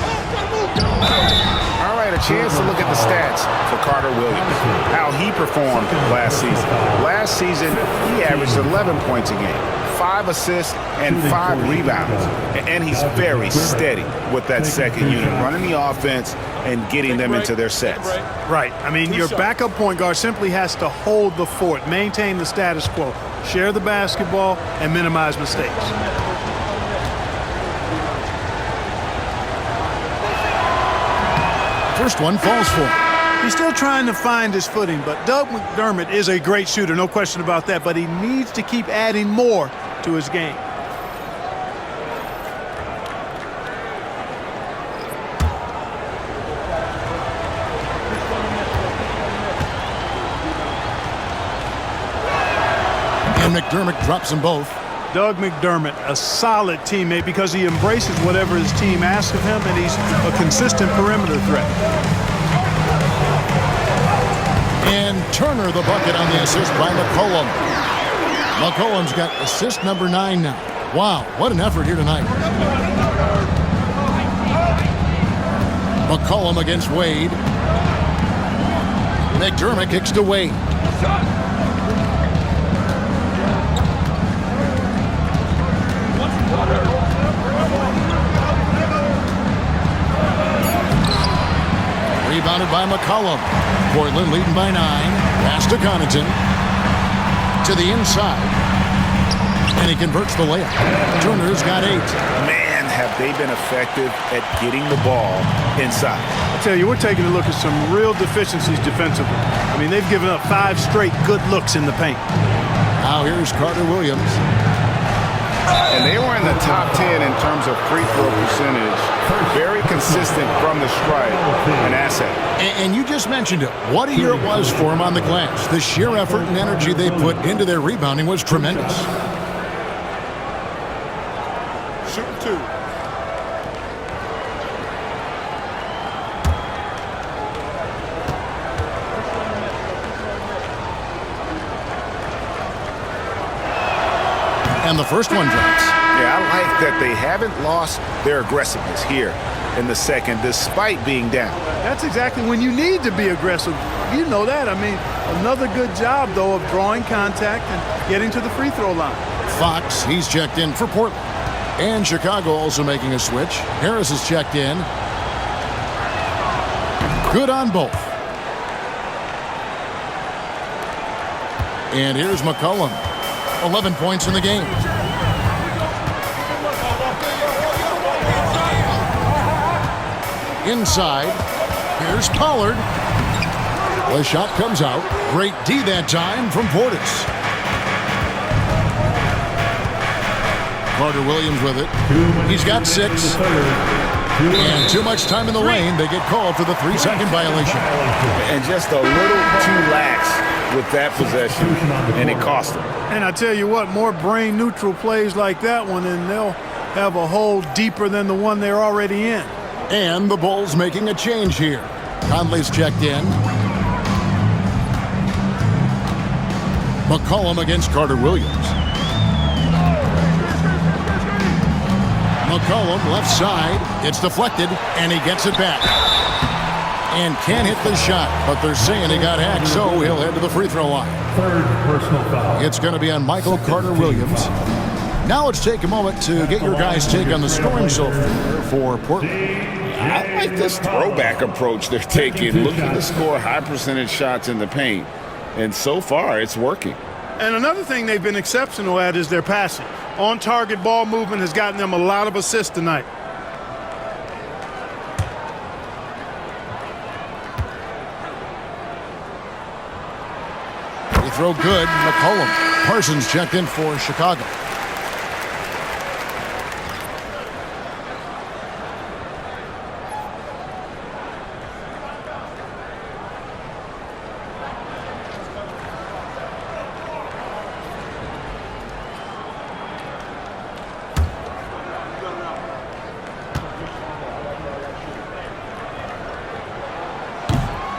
All right, a chance to look at the stats for Carter Williams. How he performed last season. Last season, he averaged 11 points a game, 5 assists, and 5 rebounds. And he's very steady with that second unit, running the offense and getting them into their sets. Right. I mean, your backup point guard simply has to hold the fort, maintain the status quo, share the basketball, and minimize mistakes. First one falls for him. He's still trying to find his footing, but Doug McDermott is a great shooter, no question about that, but he needs to keep adding more to his game. And McDermott drops them both. Doug McDermott, a solid teammate because he embraces whatever his team asks of him, and he's a consistent perimeter threat. And Turner the bucket on the assist by McCollum. McCollum's got assist number 9 now. Wow, what an effort here tonight. McCollum against Wade. McDermott kicks to Wade. Rebounded by McCollum. Portland leading by 9. Pass to Connaughton. To the inside. And he converts the layup. Turner's got 8. Man, have they been effective at getting the ball inside. I tell you, we're taking a look at some real deficiencies defensively. I mean, they've given up 5 straight good looks in the paint. Now here's Carter Williams. And they were in the top 10 in terms of free throw percentage. Very consistent from the stripe. An asset. And you just mentioned it. What a year it was for him on the glass. The sheer effort and energy they put into their rebounding was tremendous. Shooting 2. And the first one drops. Yeah, I like that they haven't lost their aggressiveness here in the second, despite being down. That's exactly when you need to be aggressive. You know that. I mean, another good job, though, of drawing contact and getting to the free throw line. Fox, he's checked in for Portland. And Chicago also making a switch. Harris is checked in. Good on both. And here's McCollum. 11 points in the game. Inside. Here's Pollard. The shot comes out. Great D that time from Portis. Carter Williams with it. He's got 6. And too much time in the lane. They get called for the 3-second violation. And just a little too lax with that possession, and it cost them. And I tell you what, more brain-neutral plays like that one, and they'll have a hole deeper than the one they're already in. And the Bulls making a change here. Conley's checked in. McCollum against Carter Williams. McCollum left side. It's deflected, and he gets it back. And can't hit the shot, but they're saying he got hacked, so he'll head to the free throw line. 3rd personal foul. It's going to be on Michael Carter Williams. Now let's take a moment to get your guys' take on the scoring so far for Portland. I like this throwback approach they're taking, looking to score high percentage shots in the paint, and so far it's working. And another thing they've been exceptional at is their passing. On-target ball movement has gotten them a lot of assists tonight. They throw good. McCollum. Parsons checked in for Chicago.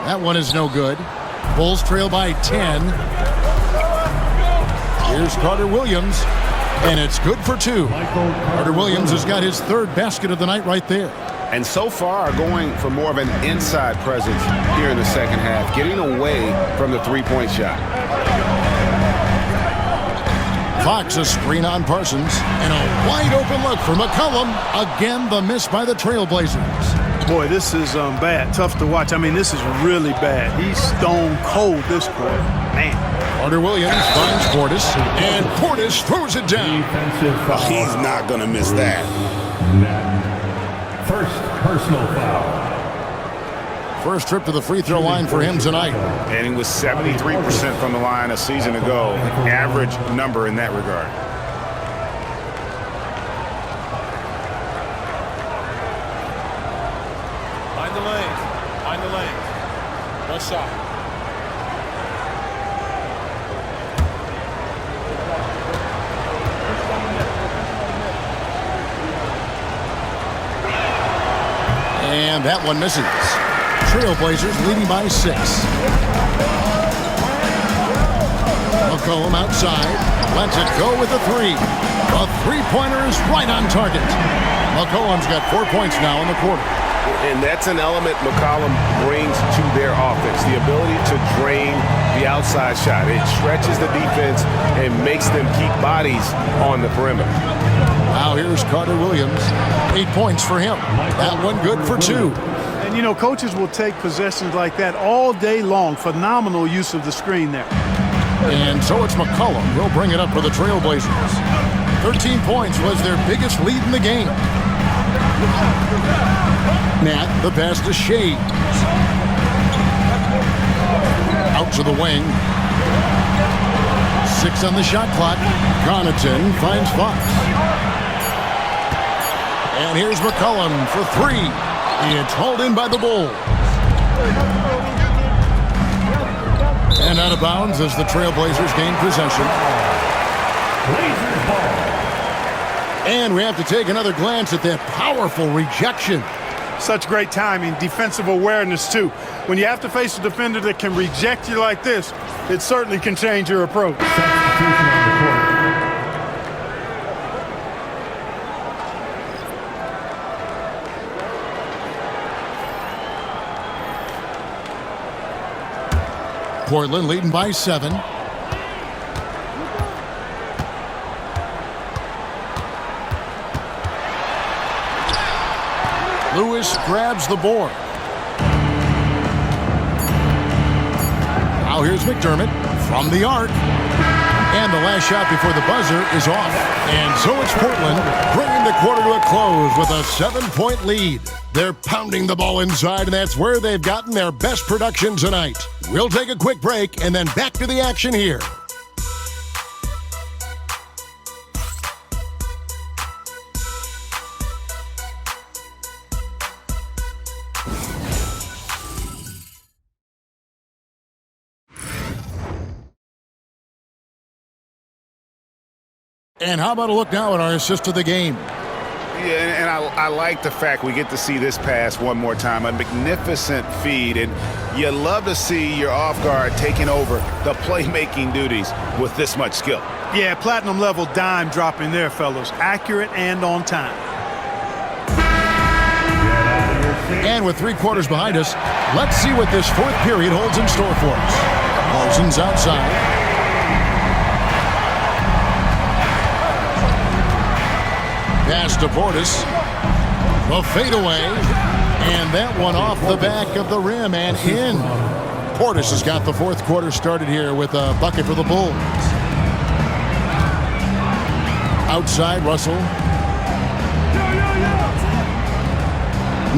That one is no good. Bulls trail by 10. Here's Carter Williams, and it's good for 2. Carter Williams has got his 3rd basket of the night right there. And so far going for more of an inside presence here in the second half, getting away from the three-point shot. Fox a screen on Parsons, and a wide open look for McCollum. Again, the miss by the Trailblazers. Boy, this is bad. Tough to watch. I mean, this is really bad. He's stone cold this quarter. Man. Carter Williams finds Portis, and Portis throws it down. He's not going to miss that. 1st personal foul. First trip to the free throw line for him tonight. And he was 73% from the line a season ago. Average number in that regard. Find the lane. Find the lane. Left side. And that one misses. Trailblazers leading by 6. McCollum outside. Lets it go with a 3. A three-pointer is right on target. McCollum's got 4 points now in the quarter. And that's an element McCollum brings to their offense, the ability to drain the outside shot. It stretches the defense and makes them keep bodies on the perimeter. Now here's Carter Williams. 8 points for him. That one good for 2. And, you know, coaches will take possessions like that all day long. Phenomenal use of the screen there. And so it's McCollum. He'll bring it up for the Trailblazers. 13 points was their biggest lead in the game. Nat, the pass to Shea. Out to the wing. 6 on the shot clock. Connaughton finds Fox. And here's McCollum for 3. It's hauled in by the Bulls. And out of bounds as the Trailblazers gain possession. And we have to take another glance at that powerful rejection. Such great timing, defensive awareness, too. When you have to face a defender that can reject you like this, it certainly can change your approach. Portland leading by 7. Lewis grabs the board. Now here's McDermott from the arc. And the last shot before the buzzer is off. And so it's Portland bringing the quarter to a close with a 7-point lead. They're pounding the ball inside, and that's where they've gotten their best production tonight. We'll take a quick break and then back to the action here. And how about a look now at our assist of the game? Yeah, and I like the fact we get to see this pass one more time. A magnificent feed, and you love to see your off guard taking over the playmaking duties with this much skill. Yeah, platinum level dime dropping there, fellas. Accurate and on time. And with 3 quarters behind us, let's see what this 4th period holds in store for us. Parsons outside. Pass to Portis. A fadeaway. And that one off the back of the rim and in. Portis has got the 4th quarter started here with a bucket for the Bulls. Outside, Russell.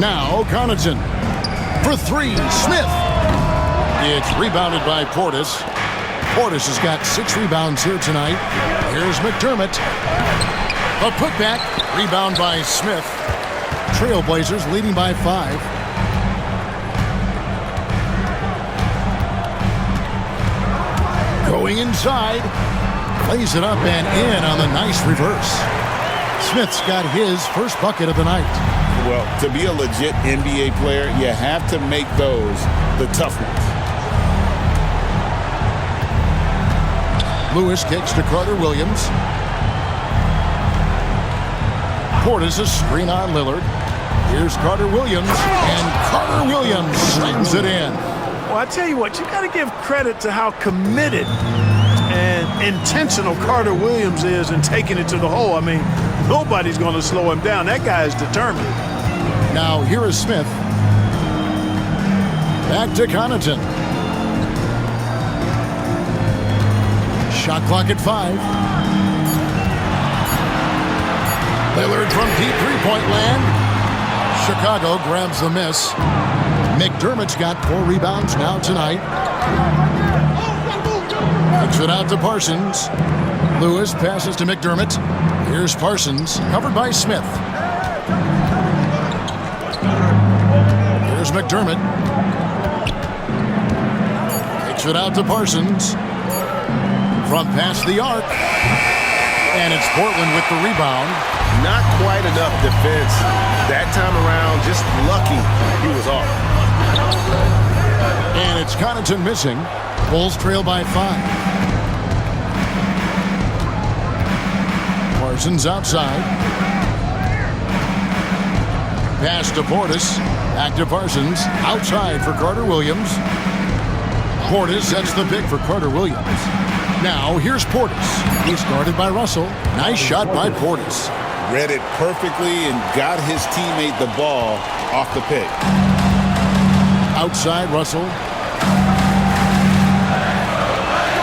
Now, Connaughton. For 3, Smith. It's rebounded by Portis. Portis has got 6 rebounds here tonight. Here's McDermott. A putback, rebound by Smith. Trailblazers leading by 5. Going inside, plays it up and in on the nice reverse. Smith's got his first bucket of the night. Well, to be a legit NBA player, you have to make those the tough ones. Lewis kicks to Carter Williams. Portis a screen on Lillard. Here's Carter Williams, and Carter Williams slams it in. Well, I tell you what, you got to give credit to how committed and intentional Carter Williams is in taking it to the hole. I mean, nobody's going to slow him down. That guy is determined. Now here is Smith. Back to Connaughton. Shot clock at 5. Lillard from deep three-point land. Chicago grabs the miss. McDermott's got 4 rebounds now tonight. Kicks it out to Parsons. Lewis passes to McDermott. Here's Parsons, covered by Smith. Here's McDermott. Kicks it out to Parsons. From past the arc. And it's Portland with the rebound. Not quite enough defense that time around. Just lucky he was off. And it's Connaughton missing. Bulls trail by 5. Parsons outside. Pass to Portis. Back to Parsons. Outside for Carter Williams. Portis sets the pick for Carter Williams. Now here's Portis. He's guarded by Russell. Nice shot by Portis. Read it perfectly and got his teammate the ball off the pick. Outside Russell.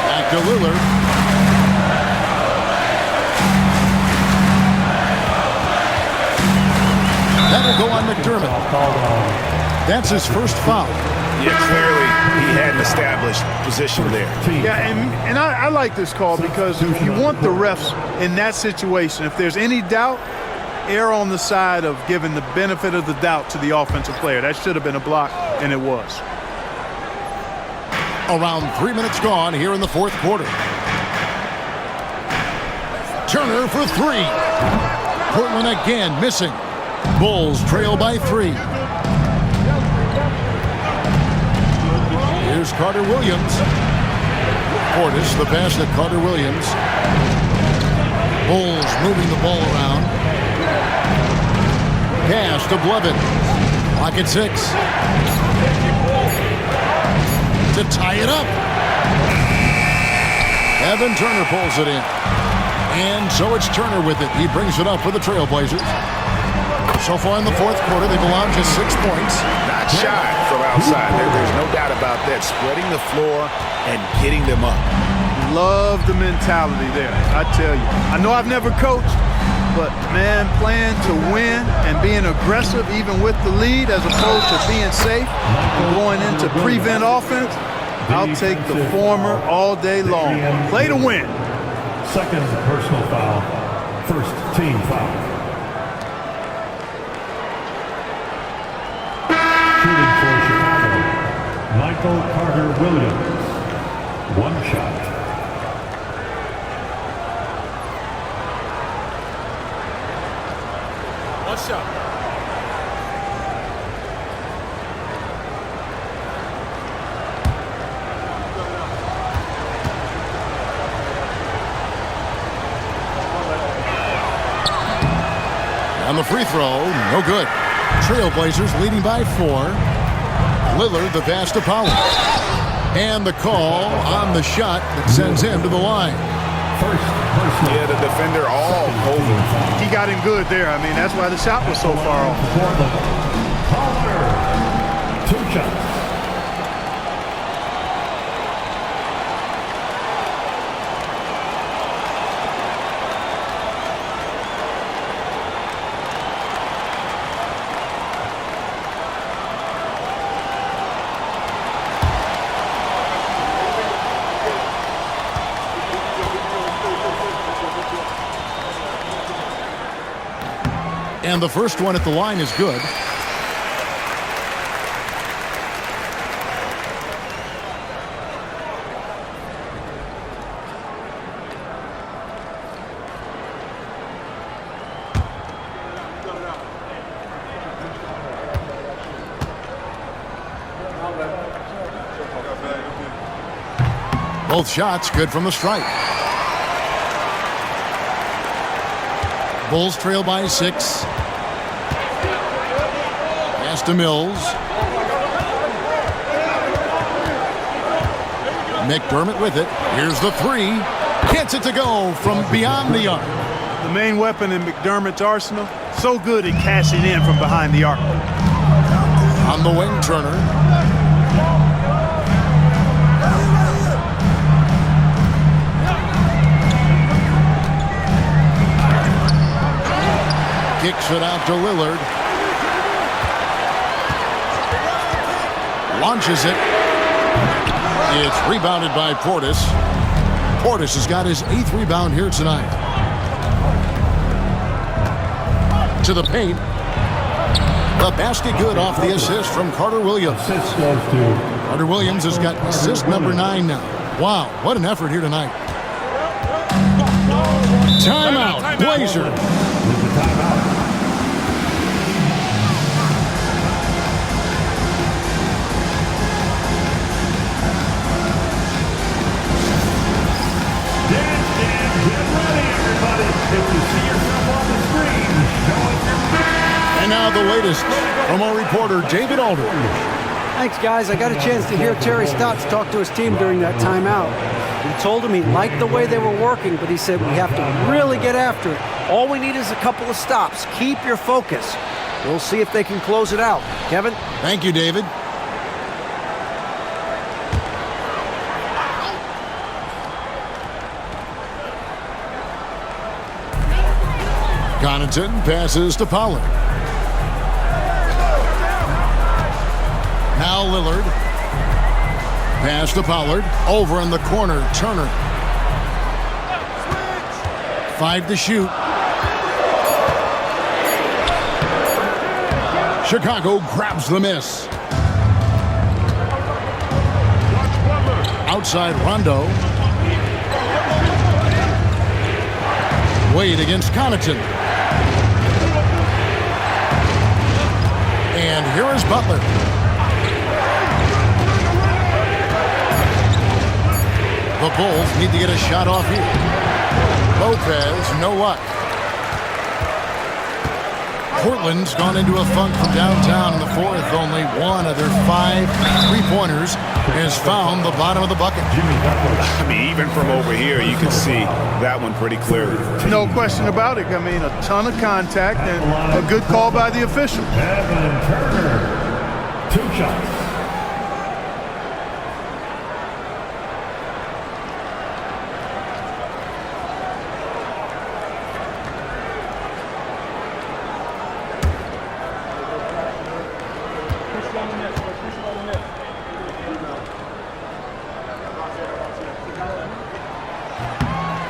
Back to Lillard. That'll go on McDermott. That's his first foul. Yeah, clearly he had an established position there. Yeah, and I like this call because you want the refs in that situation. If there's any doubt, err on the side of giving the benefit of the doubt to the offensive player. That should have been a block, and it was. Around 3 minutes gone here in the fourth quarter. Turner for 3. Portland again missing. Bulls trail by 3. Here's Carter Williams. Portis, the pass to Carter Williams. Bulls moving the ball around. Pass to Blevin. Clock at 6. To tie it up. Evan Turner pulls it in. And so it's Turner with it. He brings it up for the Trailblazers. So far in the fourth quarter, they've allowed just 6 points. Not shy from outside. There's no doubt about that. Spreading the floor and getting them up. Love the mentality there, I tell you. I know I've never coached, but, man, playing to win and being aggressive even with the lead as opposed to being safe and going into prevent offense, I'll take the former all day long. Play to win. Second personal foul. First team foul. Shooting for Chicago, Michael Carter Williams. 1 shot. On the free throw, no good. Trailblazers leading by 4. Lillard the pass to Powell. And the call on the shot that sends him to the line. Yeah, the defender all over. He got him good there. I mean, that's why the shot was so far off. Powell, 2 shots. And the first one at the line is good. Both shots good from the stripe. Bulls trail by 6. Pass to Mills. McDermott with it. Here's the 3. Gets it to go from beyond the arc. The main weapon in McDermott's arsenal, so good at cashing in from behind the arc. On the wing, Turner. Kicks it out to Lillard. Launches it. It's rebounded by Portis. Portis has got his 8th rebound here tonight. To the paint. The basket good off the assist from Carter Williams. Assist goes to Carter Williams has got assist number 9 now. Wow, what an effort here tonight. Timeout, Blazers. And now the latest from our reporter, David Aldridge. Thanks, guys. I got a chance to hear Terry Stotts talk to his team during that timeout. He told him he liked the way they were working, but he said we have to really get after it. All we need is a couple of stops. Keep your focus. We'll see if they can close it out. Kevin? Thank you, David. Connaughton passes to Pollard. Now Lillard. Pass to Pollard. Over in the corner, Turner. 5 to shoot. Chicago grabs the miss. Outside Rondo. Wade against Connaughton. And here is Butler. The Bulls need to get a shot off here. Lopez, no luck. Portland's gone into a funk from downtown in the fourth. Only one of their 5 3-pointers has found the bottom of the bucket. I mean, even from over here, you can see that one pretty clearly. No question about it. I mean, a ton of contact and a good call by the official. Evan Turner, 2 shots.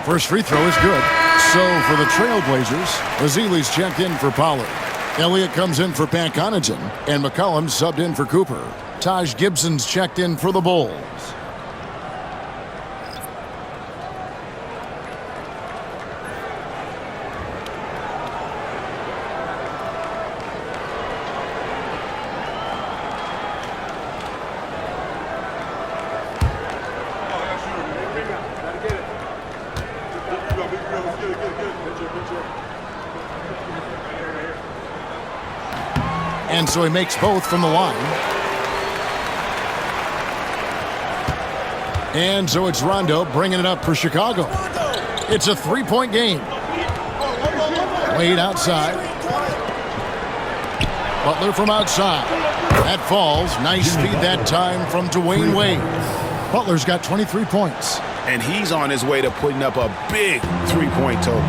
First free throw is good. So for the Trailblazers, Ezeli's checked in for Pollard. Elliott comes in for Pat Connaughton, and McCollum subbed in for Cooper. Taj Gibson's checked in for the Bulls. And so he makes both from the line. And so it's Rondo bringing it up for Chicago. It's a 3-point game. Wade outside. Butler from outside. That falls. Nice feed that time from Dwayne Wade. Butler's got 23 points. And he's on his way to putting up a big 3-point total.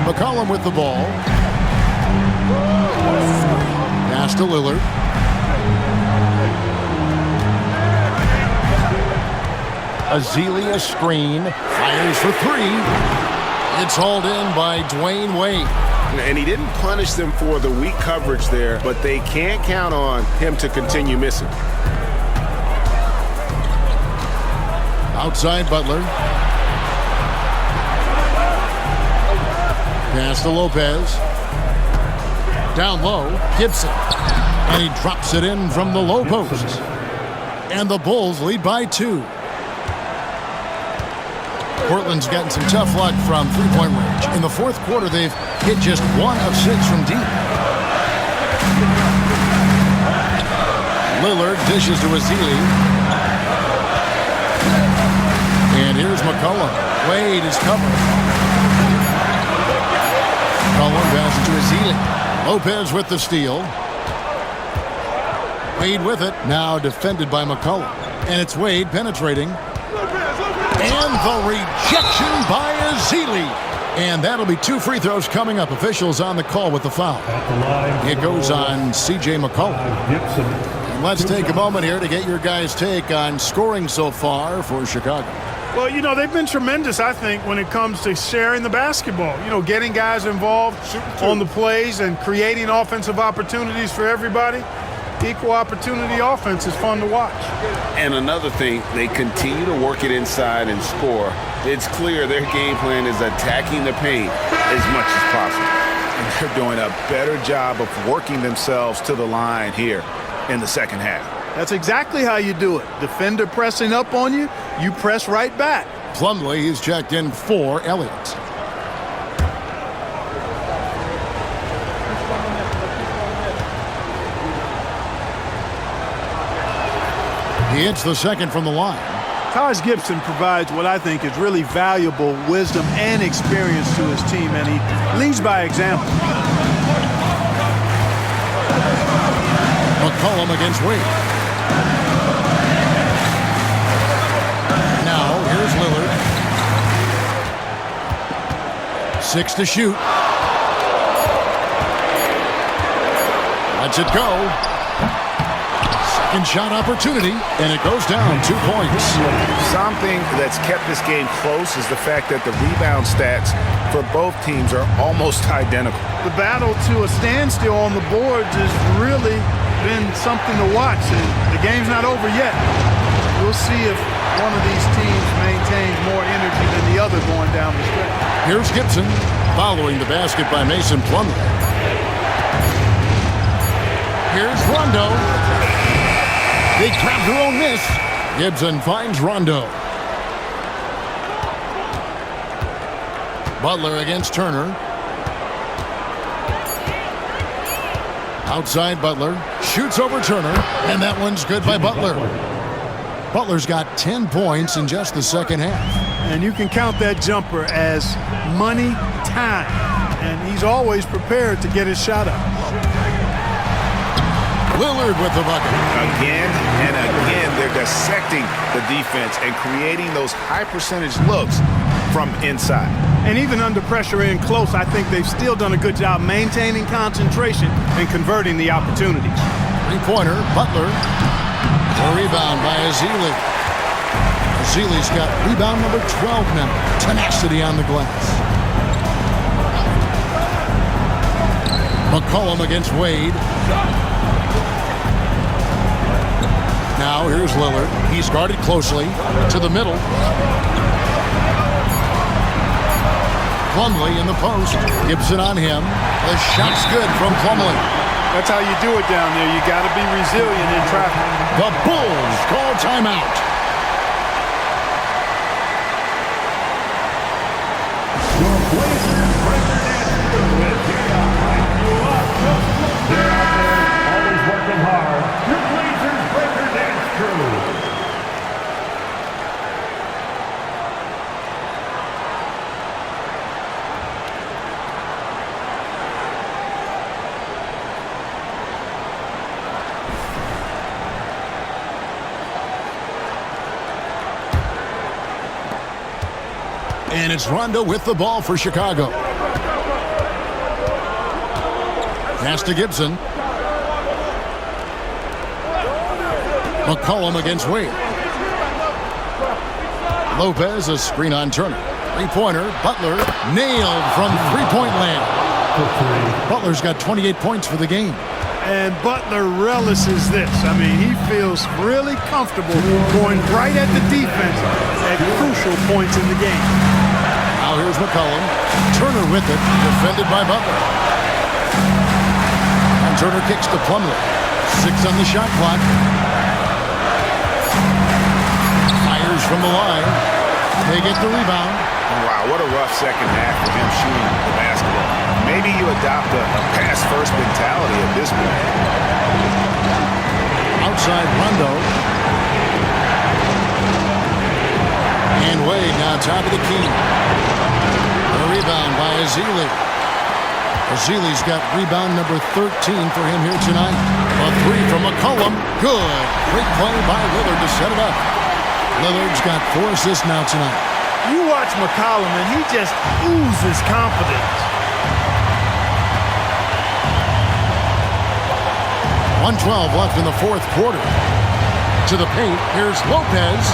McCollum with the ball. Pass to Lillard. Ezeli a screen. Fires for 3. It's hauled in by Dwayne Wade. And he didn't punish them for the weak coverage there, but they can't count on him to continue missing. Outside Butler. Pass to Lopez. Down low, Gibson. And he drops it in from the low post. And the Bulls lead by 2. Portland's gotten some tough luck from 3-point range. In the fourth quarter, they've hit just 1 of 6 from deep. Lillard dishes to Ezeli. And here's McCollum. Wade is covered. McCollum passes to Ezeli. Lopez with the steal. Wade with it. Now defended by McCollum. And it's Wade penetrating. And the rejection by Ezeli. And that'll be 2 free throws coming up. Officials on the call with the foul. It goes on C.J. McCollum. Let's take a moment here to get your guys' take on scoring so far for Chicago. Well, you know, they've been tremendous, I think, when it comes to sharing the basketball. You know, getting guys involved on the plays and creating offensive opportunities for everybody. equal opportunity offense is fun to watch. And another thing, they continue to work it inside and score. It's clear their game plan is attacking the paint as much as possible. And they're doing a better job of working themselves to the line here in the second half. That's exactly how you do it. Defender pressing up on you, you press right back. Plumlee is checked in for Elliott. He hits the second from the line. Taj Gibson provides what I think is really valuable wisdom and experience to his team, and he leads by example. McCollum against Wade. Now, here's Lillard. 6 to shoot. Lets it go. Second shot opportunity, and it goes down 2 points. Something that's kept this game close is the fact that the rebound stats for both teams are almost identical. The battle to a standstill on the boards has really been something to watch. The game's not over yet. We'll see if one of these teams maintains more energy than the other going down the stretch. Here's Gibson following the basket by Mason Plumlee. Here's Rondo. Big grab her own miss. Gibson finds Rondo. Butler against Turner. Outside Butler. Shoots over Turner. And that one's good by Butler. Butler's got 10 points in just the second half. And you can count that jumper as money time. And he's always prepared to get his shot up. Lillard with the bucket. Again and again, they're dissecting the defense and creating those high-percentage looks from inside. And even under pressure in close, I think they've still done a good job maintaining concentration and converting the opportunities. Three-pointer, Butler. A rebound by Ezeli. Ezeli's got rebound number 12 now. Tenacity on the glass. McCollum against Wade. Now here's Lillard. He's guarded closely to the middle. Plumlee in the post. Gibson on him. The shot's good from Plumlee. That's how you do it down there. You got to be resilient in traffic. The Bulls call timeout. Your Blazers record with lighting you up. They're out there always working hard. Your Blazers breaker dance crew. And it's Rondo with the ball for Chicago. Pass to Gibson. McCollum against Wade. Lopez, a screen on Turner. Three-pointer, Butler, nailed from three-point land. Butler's got 28 points for the game. And Butler relishes this. I mean, he feels really comfortable going right at the defense at crucial points in the game. Now here's McCollum. Turner with it, defended by Butler. And Turner kicks to Plumlee. 6 on the shot clock. Fires from the line. They get the rebound. Wow, what a rough second half for him shooting the basketball. Maybe you adopt a pass-first mentality at this point. Outside Rondo. And Wade now top of the key. A rebound by Ezeli. Ezeli's got rebound number 13 for him here tonight. A three from McCollum. Good. Great play by Lillard to set it up. Lillard's got 4 assists now tonight. You watch McCollum, and he just oozes confidence. 1:12 left in the fourth quarter. To the paint, here's Lopez.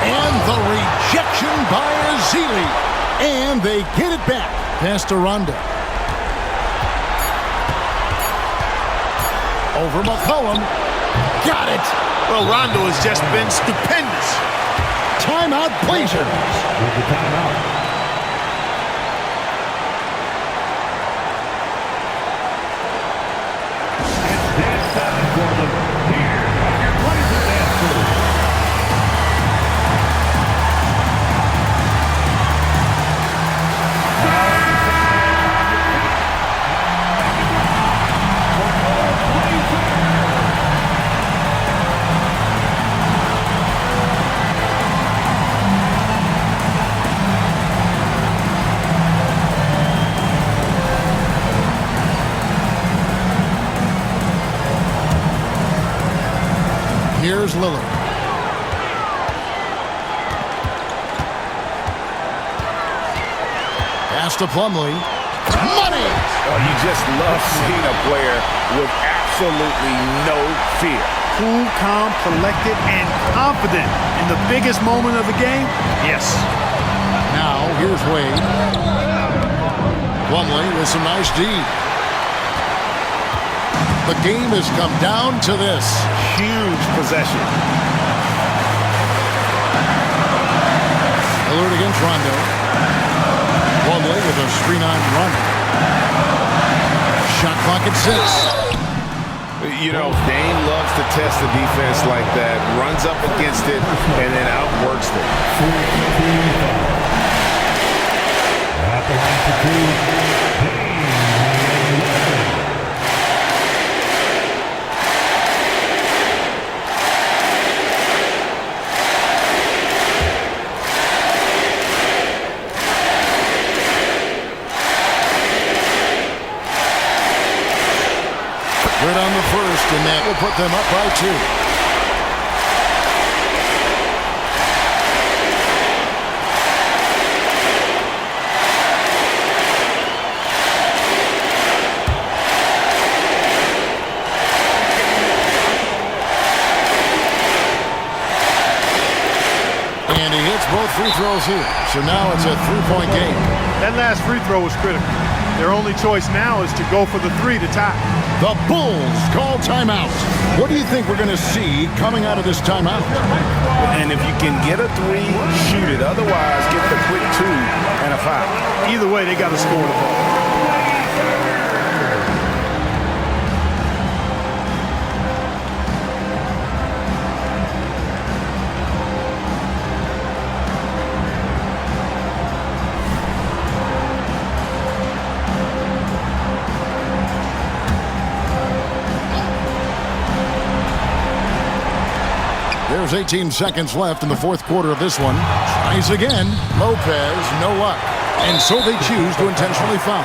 And the rejection by Ezeli. And they get it back. Pass to Rondo. Over McCollum. Got it. Well, Rondo has just been stupendous. Timeout, Blazers. With the timeout. Dance time for them. Here are your Blazers dancers. Here's Lillard. Pass to Plumlee. Money! Oh, you just love seeing a player with absolutely no fear. Cool, calm, collected, and confident in the biggest moment of the game? Yes. Now, here's Wade. Plumlee with some nice D. The game has come down to this. Huge possession. Lillard against Rondo. Plumlee with a screen-on run. Shot clock at 6. You know, Dame loves to test the defense like that. Runs up against it and then outworks it. At the line for two. Right on the first, and that will put them up by 2. And he hits both free throws here. So now it's a 3-point game. That last free throw was critical. Their only choice now is to go for the 3 to tie. The Bulls call timeout. What do you think we're going to see coming out of this timeout? And if you can get a 3, shoot it. Otherwise, get the quick 2 and a foul. Either way, they got to score the ball. There's 18 seconds left in the fourth quarter of this one. Tries again. Lopez, no luck. And so they choose to intentionally foul.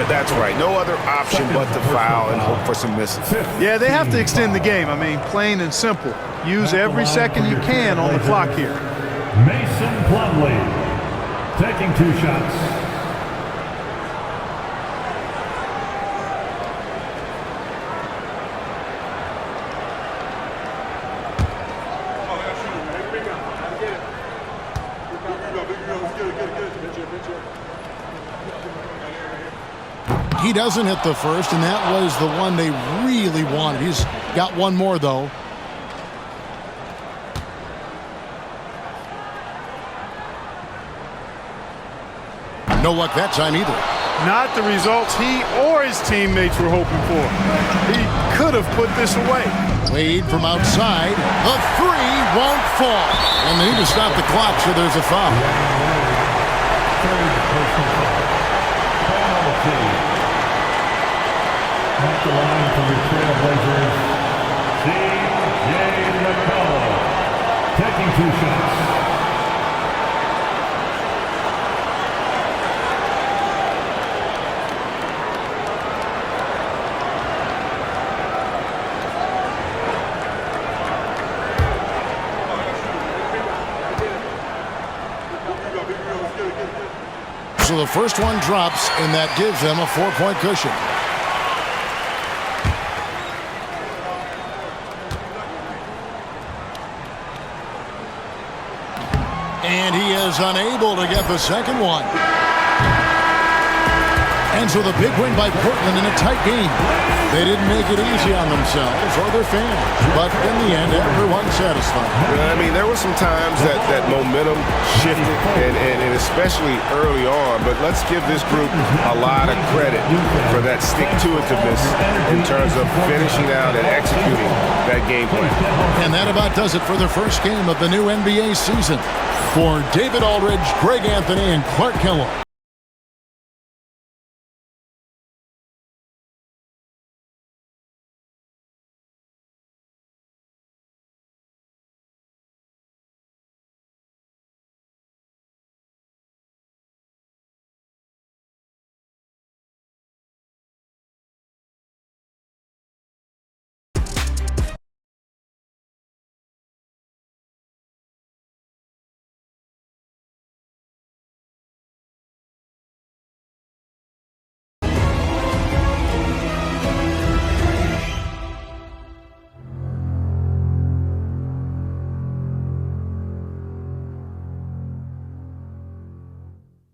That's right. No other option but to foul and hope for some misses. Yeah, they have to extend the game. I mean, plain and simple. Use every second you can on the clock here. Mason Plumlee taking 2 shots. He doesn't hit the first, and that was the one they really wanted. He's got one more, though. No luck that time either. Not the results he or his teammates were hoping for. He could have put this away. Wade from outside. The 3 won't fall. And they need to stop the clock, so there's a foul. At the line for the Trailblazers, C.J. McCollum taking 2 shots. So the first one drops, and that gives them a 4-point cushion. And he is unable to get the second one. ends with a big win by Portland in a tight game. They didn't make it easy on themselves or their fans, but in the end, everyone's satisfied. I mean, there were some times that momentum shifted, and especially early on, but let's give this group a lot of credit for that stick-to-itiveness in terms of finishing out and executing that game plan. And that about does it for the first game of the new NBA season. For David Aldridge, Greg Anthony, and Clark Kellogg,